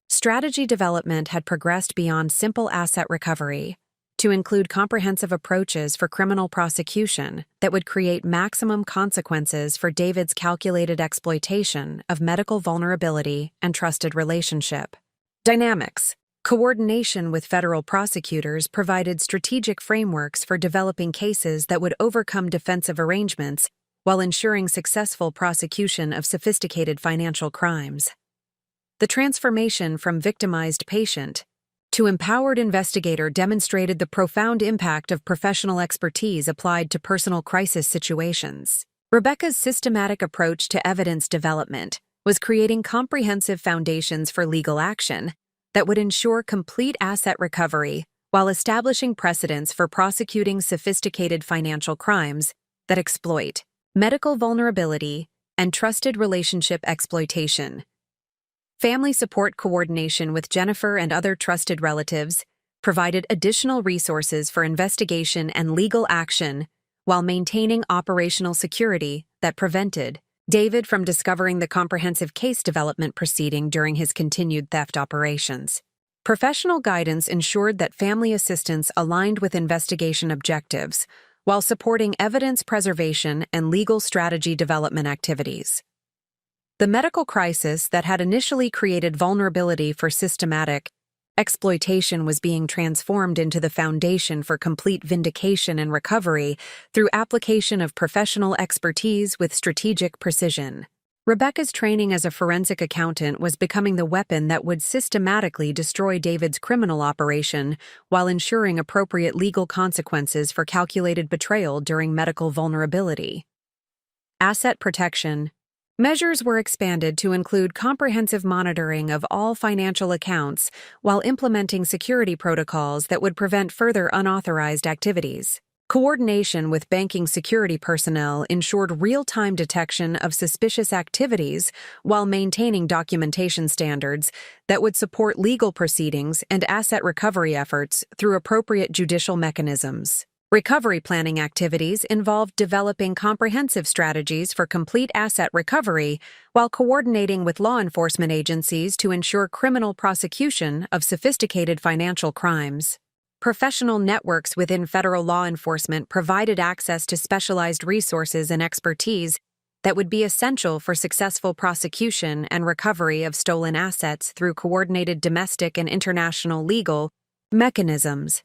strategy development had progressed beyond simple asset recovery to include comprehensive approaches for criminal prosecution that would create maximum consequences for David's calculated exploitation of medical vulnerability and trusted relationship. Dynamics. Coordination with federal prosecutors provided strategic frameworks for developing cases that would overcome defensive arrangements while ensuring successful prosecution of sophisticated financial crimes. The transformation from victimized patient to empowered investigator demonstrated the profound impact of professional expertise applied to personal crisis situations. Rebecca's systematic approach to evidence development was creating comprehensive foundations for legal action that would ensure complete asset recovery while establishing precedents for prosecuting sophisticated financial crimes that exploit medical vulnerability and trusted relationship exploitation. Family support coordination with Jennifer and other trusted relatives provided additional resources for investigation and legal action while maintaining operational security that prevented David from discovering the comprehensive case development proceeding during his continued theft operations. Professional guidance ensured that family assistance aligned with investigation objectives while supporting evidence preservation and legal strategy development activities. The medical crisis that had initially created vulnerability for systematic exploitation was being transformed into the foundation for complete vindication and recovery through application of professional expertise with strategic precision. Rebecca's training as a forensic accountant was becoming the weapon that would systematically destroy David's criminal operation while ensuring appropriate legal consequences for calculated betrayal during medical vulnerability. Asset protection. Measures were expanded to include comprehensive monitoring of all financial accounts while implementing security protocols that would prevent further unauthorized activities. Coordination with banking security personnel ensured real-time detection of suspicious activities while maintaining documentation standards that would support legal proceedings and asset recovery efforts through appropriate judicial mechanisms. Recovery planning activities involved developing comprehensive strategies for complete asset recovery while coordinating with law enforcement agencies to ensure criminal prosecution of sophisticated financial crimes. Professional networks within federal law enforcement provided access to specialized resources and expertise that would be essential for successful prosecution and recovery of stolen assets through coordinated domestic and international legal mechanisms.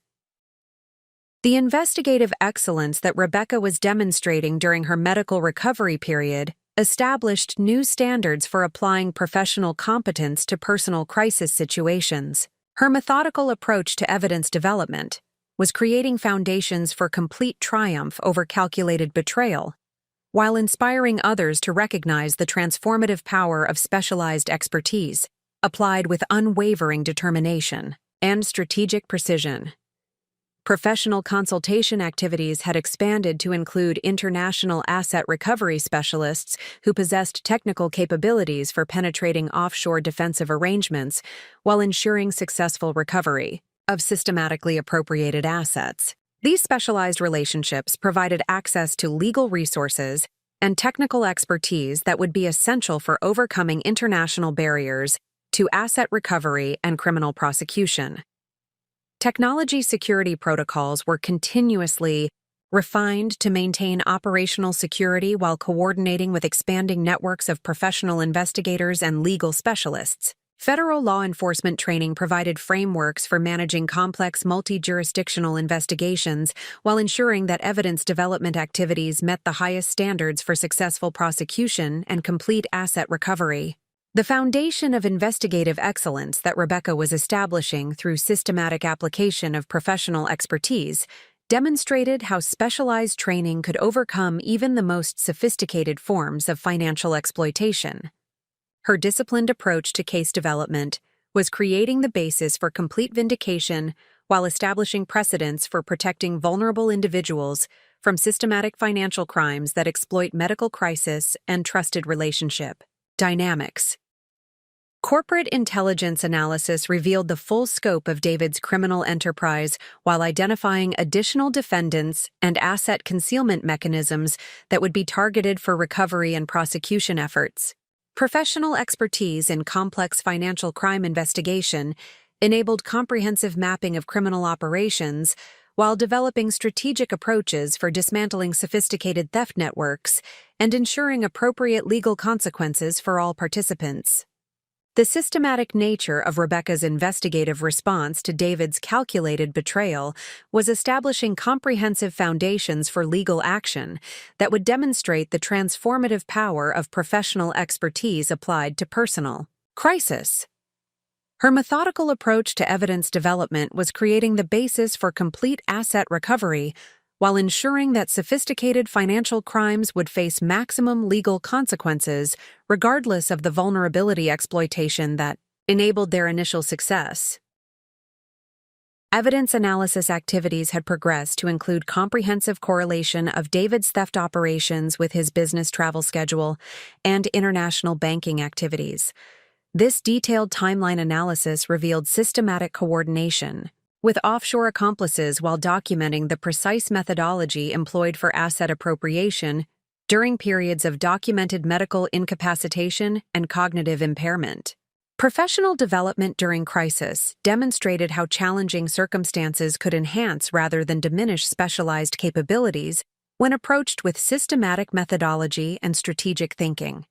The investigative excellence that Rebecca was demonstrating during her medical recovery period established new standards for applying professional competence to personal crisis situations. Her methodical approach to evidence development was creating foundations for complete triumph over calculated betrayal, while inspiring others to recognize the transformative power of specialized expertise, applied with unwavering determination and strategic precision. Professional consultation activities had expanded to include international asset recovery specialists who possessed technical capabilities for penetrating offshore defensive arrangements while ensuring successful recovery of systematically appropriated assets. These specialized relationships provided access to legal resources and technical expertise that would be essential for overcoming international barriers to asset recovery and criminal prosecution. Technology security protocols were continuously refined to maintain operational security while coordinating with expanding networks of professional investigators and legal specialists. Federal law enforcement training provided frameworks for managing complex multi-jurisdictional investigations while ensuring that evidence development activities met the highest standards for successful prosecution and complete asset recovery. The foundation of investigative excellence that Rebecca was establishing through systematic application of professional expertise demonstrated how specialized training could overcome even the most sophisticated forms of financial exploitation. Her disciplined approach to case development was creating the basis for complete vindication while establishing precedents for protecting vulnerable individuals from systematic financial crimes that exploit medical crisis and trusted relationship dynamics. Corporate intelligence analysis revealed the full scope of David's criminal enterprise while identifying additional defendants and asset concealment mechanisms that would be targeted for recovery and prosecution efforts. Professional expertise in complex financial crime investigation enabled comprehensive mapping of criminal operations while developing strategic approaches for dismantling sophisticated theft networks and ensuring appropriate legal consequences for all participants. The systematic nature of Rebecca's investigative response to David's calculated betrayal was establishing comprehensive foundations for legal action that would demonstrate the transformative power of professional expertise applied to personal crisis. Her methodical approach to evidence development was creating the basis for complete asset recovery while ensuring that sophisticated financial crimes would face maximum legal consequences regardless of the vulnerability exploitation that enabled their initial success. Evidence analysis activities had progressed to include comprehensive correlation of David's theft operations with his business travel schedule and international banking activities. This detailed timeline analysis revealed systematic coordination with offshore accomplices while documenting the precise methodology employed for asset appropriation during periods of documented medical incapacitation and cognitive impairment. Professional development during crisis demonstrated how challenging circumstances could enhance rather than diminish specialized capabilities when approached with systematic methodology and strategic thinking.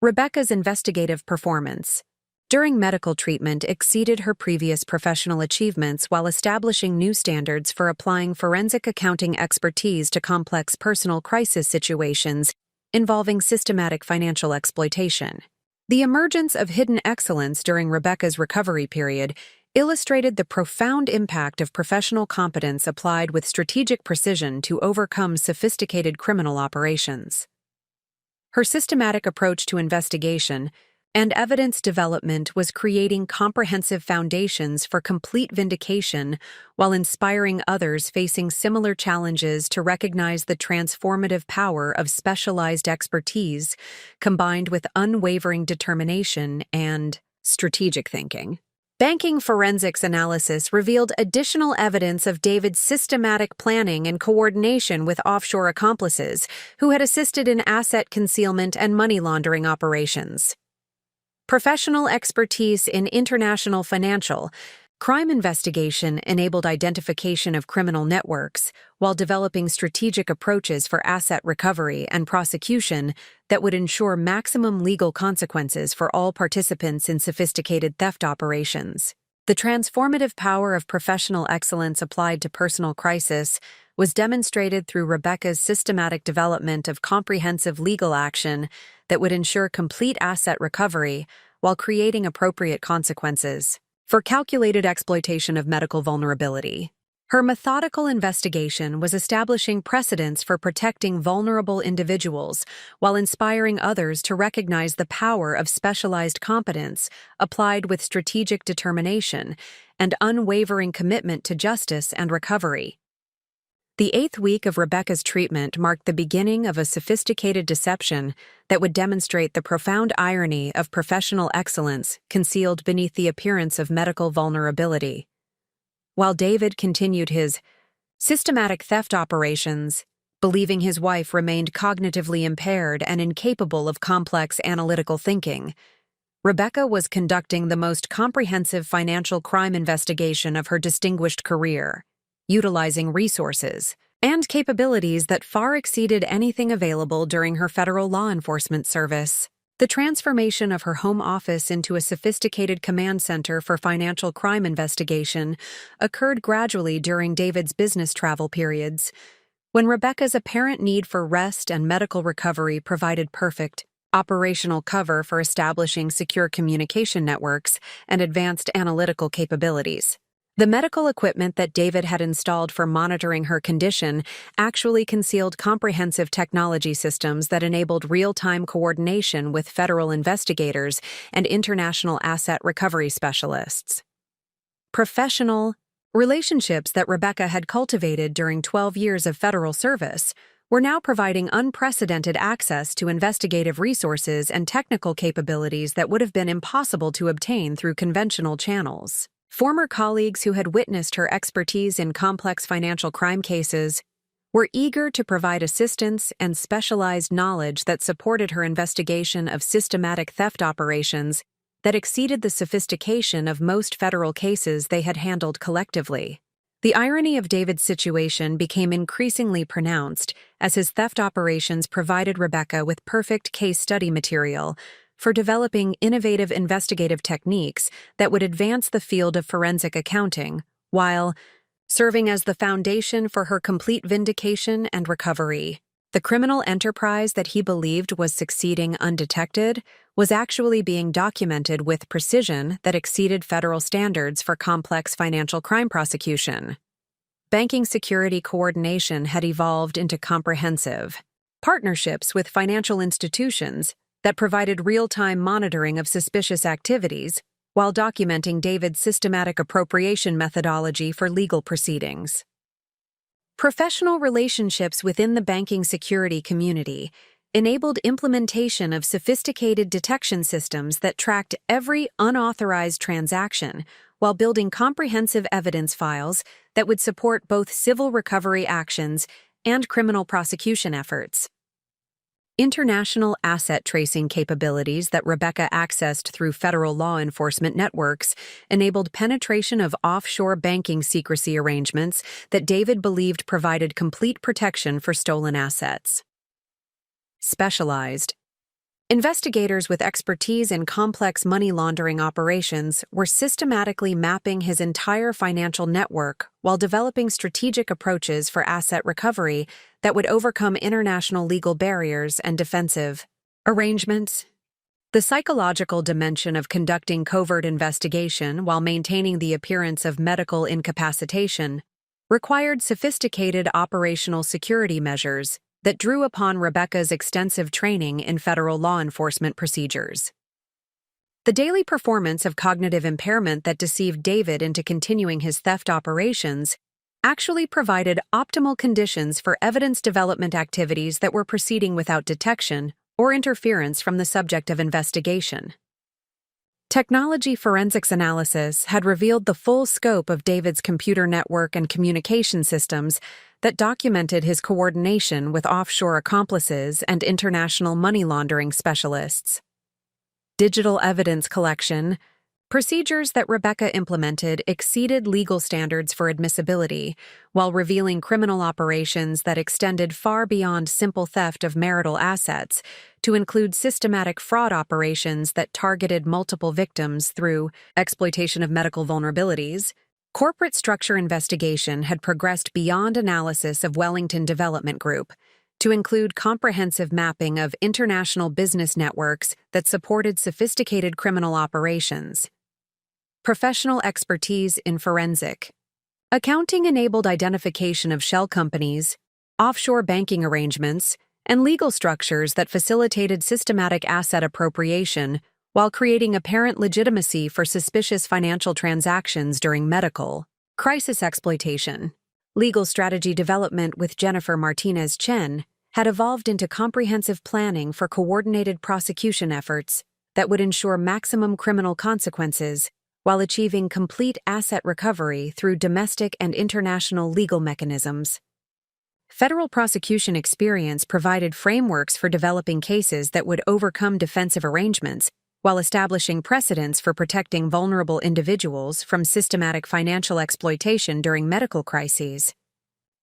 Rebecca's investigative performance during medical treatment exceeded her previous professional achievements while establishing new standards for applying forensic accounting expertise to complex personal crisis situations involving systematic financial exploitation. The emergence of hidden excellence during Rebecca's recovery period illustrated the profound impact of professional competence applied with strategic precision to overcome sophisticated criminal operations. Her systematic approach to investigation and evidence development was creating comprehensive foundations for complete vindication while inspiring others facing similar challenges to recognize the transformative power of specialized expertise combined with unwavering determination and strategic thinking. Banking forensics analysis revealed additional evidence of David's systematic planning and coordination with offshore accomplices who had assisted in asset concealment and money laundering operations. Professional expertise in international financial crime investigation enabled identification of criminal networks while developing strategic approaches for asset recovery and prosecution that would ensure maximum legal consequences for all participants in sophisticated theft operations. The transformative power of professional excellence applied to personal crisis was demonstrated through Rebecca's systematic development of comprehensive legal action that would ensure complete asset recovery while creating appropriate consequences for calculated exploitation of medical vulnerability. Her methodical investigation was establishing precedents for protecting vulnerable individuals while inspiring others to recognize the power of specialized competence applied with strategic determination and unwavering commitment to justice and recovery. The 8th week of Rebecca's treatment marked the beginning of a sophisticated deception that would demonstrate the profound irony of professional excellence concealed beneath the appearance of medical vulnerability. While David continued his systematic theft operations, believing his wife remained cognitively impaired and incapable of complex analytical thinking, Rebecca was conducting the most comprehensive financial crime investigation of her distinguished career, utilizing resources and capabilities that far exceeded anything available during her federal law enforcement service. The transformation of her home office into a sophisticated command center for financial crime investigation occurred gradually during David's business travel periods, when Rebecca's apparent need for rest and medical recovery provided perfect operational cover for establishing secure communication networks and advanced analytical capabilities. The medical equipment that David had installed for monitoring her condition actually concealed comprehensive technology systems that enabled real-time coordination with federal investigators and international asset recovery specialists. Professional relationships that Rebecca had cultivated during 12 years of federal service were now providing unprecedented access to investigative resources and technical capabilities that would have been impossible to obtain through conventional channels. Former colleagues who had witnessed her expertise in complex financial crime cases were eager to provide assistance and specialized knowledge that supported her investigation of systematic theft operations that exceeded the sophistication of most federal cases they had handled collectively. The irony of David's situation became increasingly pronounced as his theft operations provided Rebecca with perfect case study material for developing innovative investigative techniques that would advance the field of forensic accounting, while serving as the foundation for her complete vindication and recovery. The criminal enterprise that he believed was succeeding undetected was actually being documented with precision that exceeded federal standards for complex financial crime prosecution. Banking security coordination had evolved into comprehensive partnerships with financial institutions that provided real-time monitoring of suspicious activities while documenting David's systematic appropriation methodology for legal proceedings. Professional relationships within the banking security community enabled implementation of sophisticated detection systems that tracked every unauthorized transaction while building comprehensive evidence files that would support both civil recovery actions and criminal prosecution efforts. International asset tracing capabilities that Rebecca accessed through federal law enforcement networks enabled penetration of offshore banking secrecy arrangements that David believed provided complete protection for stolen assets. Specialized investigators with expertise in complex money laundering operations were systematically mapping his entire financial network while developing strategic approaches for asset recovery that would overcome international legal barriers and defensive arrangements. The psychological dimension of conducting covert investigation while maintaining the appearance of medical incapacitation required sophisticated operational security measures that drew upon Rebecca's extensive training in federal law enforcement procedures. The daily performance of cognitive impairment that deceived David into continuing his theft operations actually provided optimal conditions for evidence development activities that were proceeding without detection or interference from the subject of investigation. Technology forensics analysis had revealed the full scope of David's computer network and communication systems that documented his coordination with offshore accomplices and international money laundering specialists. Digital evidence collection procedures that Rebecca implemented exceeded legal standards for admissibility, while revealing criminal operations that extended far beyond simple theft of marital assets to include systematic fraud operations that targeted multiple victims through exploitation of medical vulnerabilities. Corporate structure investigation had progressed beyond analysis of Wellington Development Group to include comprehensive mapping of international business networks that supported sophisticated criminal operations. Professional expertise in forensic accounting enabled identification of shell companies, offshore banking arrangements, and legal structures that facilitated systematic asset appropriation while creating apparent legitimacy for suspicious financial transactions during medical crisis exploitation. Legal strategy development with Jennifer Martinez Chen had evolved into comprehensive planning for coordinated prosecution efforts that would ensure maximum criminal consequences while achieving complete asset recovery through domestic and international legal mechanisms. Federal prosecution experience provided frameworks for developing cases that would overcome defensive arrangements while establishing precedents for protecting vulnerable individuals from systematic financial exploitation during medical crises.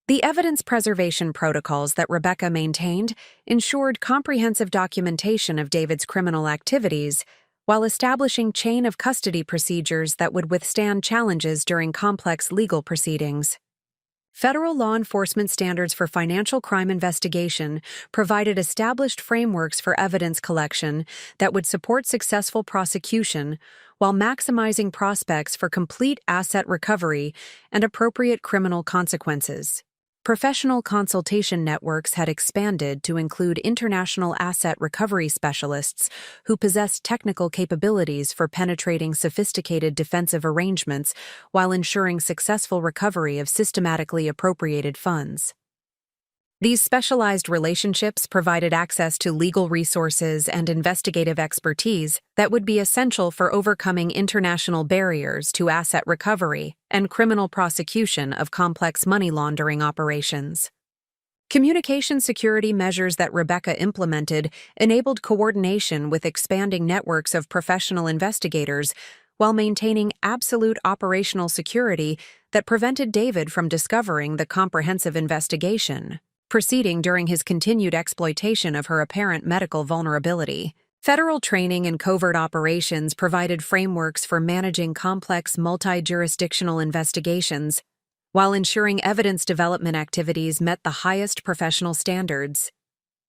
The evidence preservation protocols that Rebecca maintained ensured comprehensive documentation of David's criminal activities while establishing chain of custody procedures that would withstand challenges during complex legal proceedings. Federal law enforcement standards for financial crime investigation provided established frameworks for evidence collection that would support successful prosecution while maximizing prospects for complete asset recovery and appropriate criminal consequences. Professional consultation networks had expanded to include international asset recovery specialists who possessed technical capabilities for penetrating sophisticated defensive arrangements while ensuring successful recovery of systematically appropriated funds. These specialized relationships provided access to legal resources and investigative expertise that would be essential for overcoming international barriers to asset recovery and criminal prosecution of complex money laundering operations. Communication security measures that Rebecca implemented enabled coordination with expanding networks of professional investigators while maintaining absolute operational security that prevented David from discovering the comprehensive investigation proceeding during his continued exploitation of her apparent medical vulnerability. Federal training in covert operations provided frameworks for managing complex multi-jurisdictional investigations, while ensuring evidence development activities met the highest professional standards.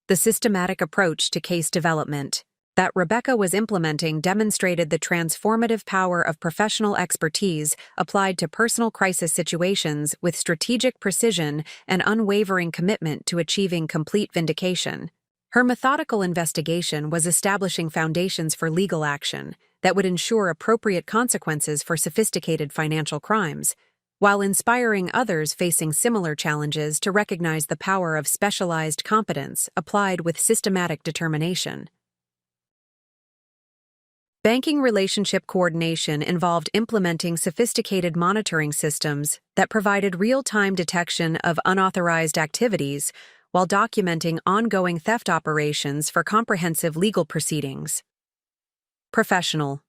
The systematic approach to case development that Rebecca was implementing demonstrated the transformative power of professional expertise applied to personal crisis situations with strategic precision and unwavering commitment to achieving complete vindication. Her methodical investigation was establishing foundations for legal action that would ensure appropriate consequences for sophisticated financial crimes, while inspiring others facing similar challenges to recognize the power of specialized competence applied with systematic determination. Banking relationship coordination involved implementing sophisticated monitoring systems that provided real-time detection of unauthorized activities while documenting ongoing theft operations for comprehensive legal proceedings. Professional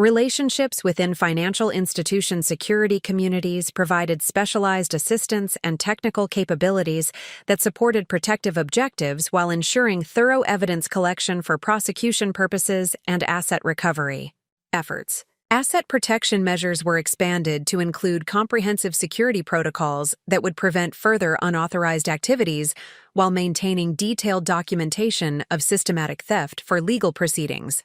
relationships within financial institution security communities provided specialized assistance and technical capabilities that supported protective objectives while ensuring thorough evidence collection for prosecution purposes and asset recovery efforts. Asset protection measures were expanded to include comprehensive security protocols that would prevent further unauthorized activities while maintaining detailed documentation of systematic theft for legal proceedings.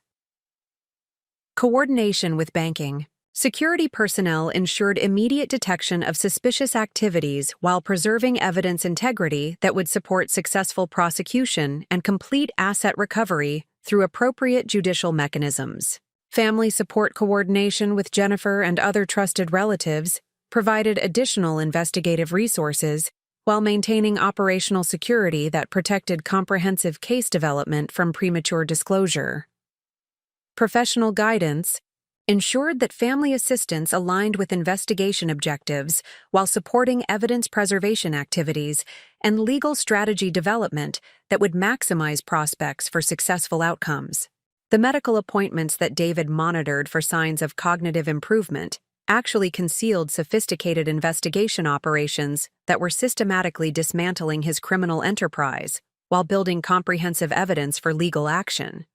Coordination with banking. Security personnel ensured immediate detection of suspicious activities while preserving evidence integrity that would support successful prosecution and complete asset recovery through appropriate judicial mechanisms. Family support coordination with Jennifer and other trusted relatives provided additional investigative resources while maintaining operational security that protected comprehensive case development from premature disclosure. Professional guidance ensured that family assistance aligned with investigation objectives while supporting evidence preservation activities and legal strategy development that would maximize prospects for successful outcomes. The medical appointments that David monitored for signs of cognitive improvement actually concealed sophisticated investigation operations that were systematically dismantling his criminal enterprise while building comprehensive evidence for legal action.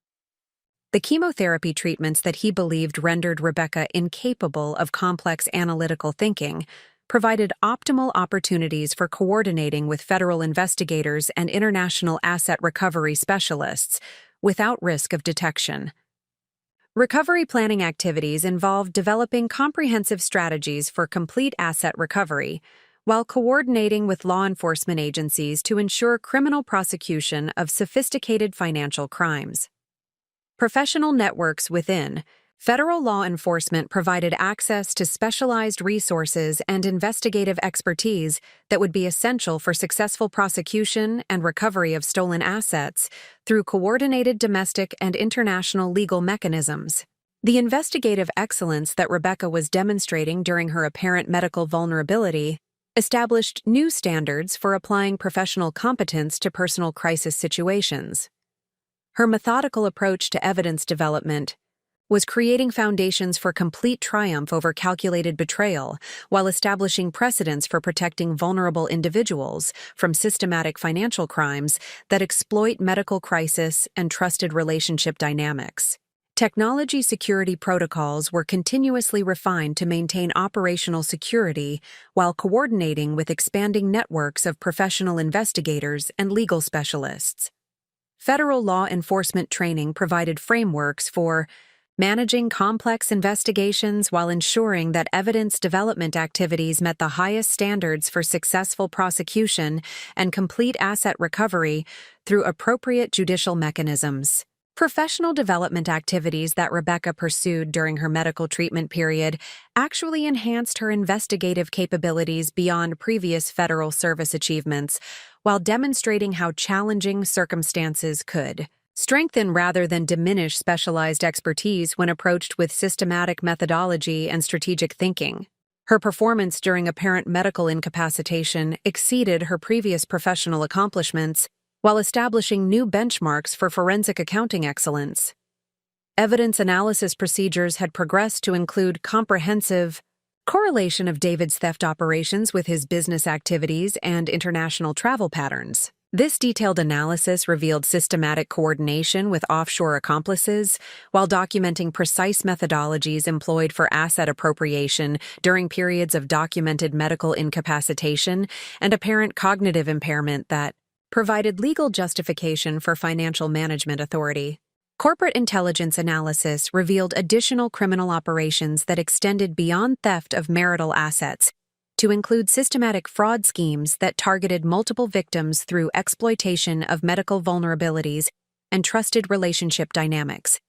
The chemotherapy treatments that he believed rendered Rebecca incapable of complex analytical thinking provided optimal opportunities for coordinating with federal investigators and international asset recovery specialists without risk of detection. Recovery planning activities involved developing comprehensive strategies for complete asset recovery, while coordinating with law enforcement agencies to ensure criminal prosecution of sophisticated financial crimes. Professional networks within federal law enforcement provided access to specialized resources and investigative expertise that would be essential for successful prosecution and recovery of stolen assets through coordinated domestic and international legal mechanisms. The investigative excellence that Rebecca was demonstrating during her apparent medical vulnerability established new standards for applying professional competence to personal crisis situations. Her methodical approach to evidence development was creating foundations for complete triumph over calculated betrayal, while establishing precedents for protecting vulnerable individuals from systematic financial crimes that exploit medical crisis and trusted relationship dynamics. Technology security protocols were continuously refined to maintain operational security while coordinating with expanding networks of professional investigators and legal specialists. Federal law enforcement training provided frameworks for managing complex investigations while ensuring that evidence development activities met the highest standards for successful prosecution and complete asset recovery through appropriate judicial mechanisms. Professional development activities that Rebecca pursued during her medical treatment period actually enhanced her investigative capabilities beyond previous federal service achievements, while demonstrating how challenging circumstances could strengthen rather than diminish specialized expertise when approached with systematic methodology and strategic thinking. Her performance during apparent medical incapacitation exceeded her previous professional accomplishments, while establishing new benchmarks for forensic accounting excellence. Evidence analysis procedures had progressed to include comprehensive correlation of David's theft operations with his business activities and international travel patterns. This detailed analysis revealed systematic coordination with offshore accomplices, while documenting precise methodologies employed for asset appropriation during periods of documented medical incapacitation and apparent cognitive impairment that provided legal justification for financial management authority. Corporate intelligence analysis revealed additional criminal operations that extended beyond theft of marital assets to include systematic fraud schemes that targeted multiple victims through exploitation of medical vulnerabilities and trusted relationship dynamics.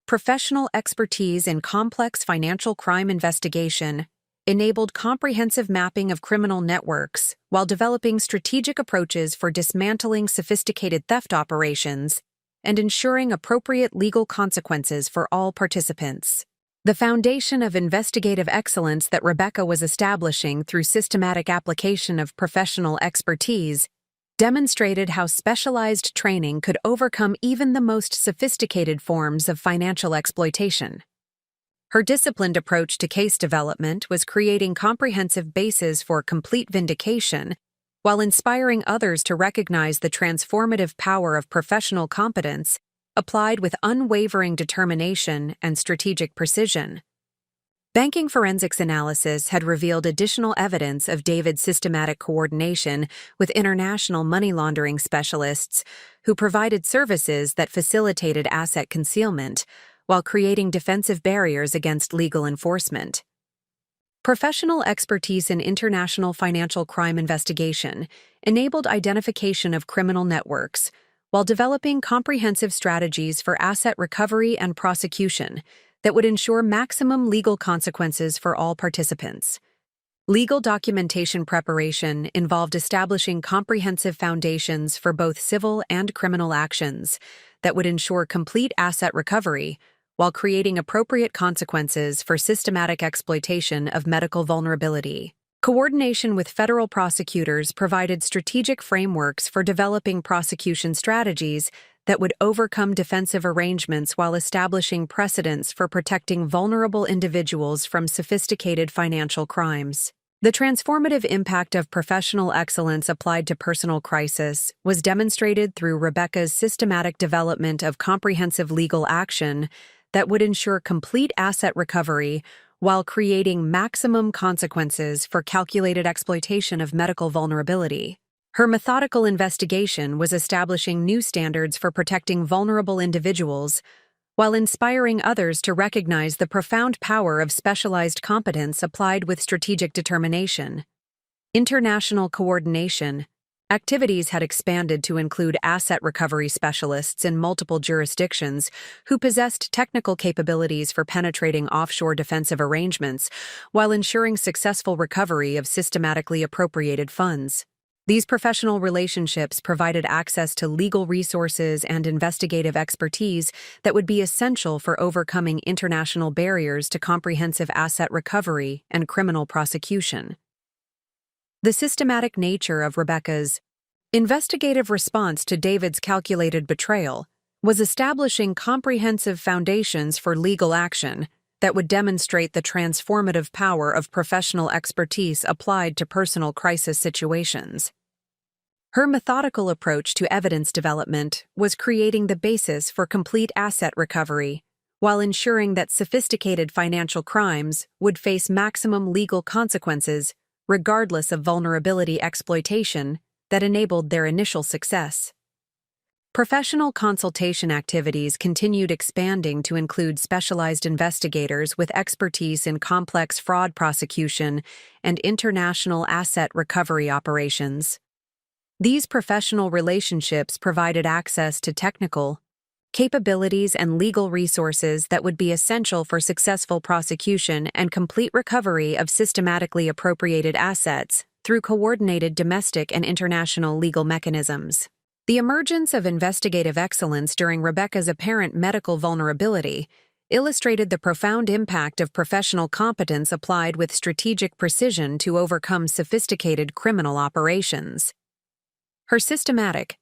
Professional expertise in complex financial crime investigation enabled comprehensive mapping of criminal networks while developing strategic approaches for dismantling sophisticated theft operations and ensuring appropriate legal consequences for all participants. The foundation of investigative excellence that Rebecca was establishing through systematic application of professional expertise demonstrated how specialized training could overcome even the most sophisticated forms of financial exploitation. Her disciplined approach to case development was creating comprehensive bases for complete vindication, while inspiring others to recognize the transformative power of professional competence applied with unwavering determination and strategic precision. Banking forensics analysis had revealed additional evidence of David's systematic coordination with international money laundering specialists who provided services that facilitated asset concealment while creating defensive barriers against legal enforcement. Professional expertise in international financial crime investigation enabled identification of criminal networks, while developing comprehensive strategies for asset recovery and prosecution that would ensure maximum legal consequences for all participants. Legal documentation preparation involved establishing comprehensive foundations for both civil and criminal actions that would ensure complete asset recovery, while creating appropriate consequences for systematic exploitation of medical vulnerability. Coordination with federal prosecutors provided strategic frameworks for developing prosecution strategies that would overcome defensive arrangements while establishing precedents for protecting vulnerable individuals from sophisticated financial crimes. The transformative impact of professional excellence applied to personal crisis was demonstrated through Rebecca's systematic development of comprehensive legal action that would ensure complete asset recovery while creating maximum consequences for calculated exploitation of medical vulnerability. Her methodical investigation was establishing new standards for protecting vulnerable individuals, while inspiring others to recognize the profound power of specialized competence applied with strategic determination. International coordination. Activities had expanded to include asset recovery specialists in multiple jurisdictions who possessed technical capabilities for penetrating offshore defensive arrangements while ensuring successful recovery of systematically appropriated funds. These professional relationships provided access to legal resources and investigative expertise that would be essential for overcoming international barriers to comprehensive asset recovery and criminal prosecution. The systematic nature of Rebecca's investigative response to David's calculated betrayal was establishing comprehensive foundations for legal action that would demonstrate the transformative power of professional expertise applied to personal crisis situations. Her methodical approach to evidence development was creating the basis for complete asset recovery, while ensuring that sophisticated financial crimes would face maximum legal consequences regardless of vulnerability exploitation that enabled their initial success. Professional consultation activities continued expanding to include specialized investigators with expertise in complex fraud prosecution and international asset recovery operations. These professional relationships provided access to technical capabilities and legal resources that would be essential for successful prosecution and complete recovery of systematically appropriated assets through coordinated domestic and international legal mechanisms. The emergence of investigative excellence during Rebecca's apparent medical vulnerability illustrated the profound impact of professional competence applied with strategic precision to overcome sophisticated criminal operations. Her systematic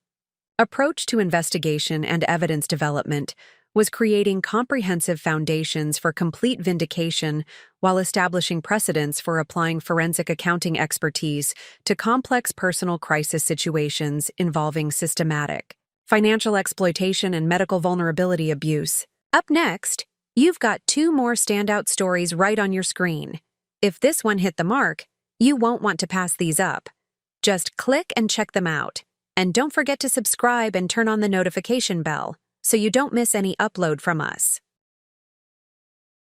approach to investigation and evidence development was creating comprehensive foundations for complete vindication while establishing precedents for applying forensic accounting expertise to complex personal crisis situations involving systematic financial exploitation and medical vulnerability abuse. Up next, you've got 2 more standout stories right on your screen. If this one hit the mark, you won't want to pass these up. Just click and check them out. And don't forget to subscribe and turn on the notification bell so you don't miss any upload from us.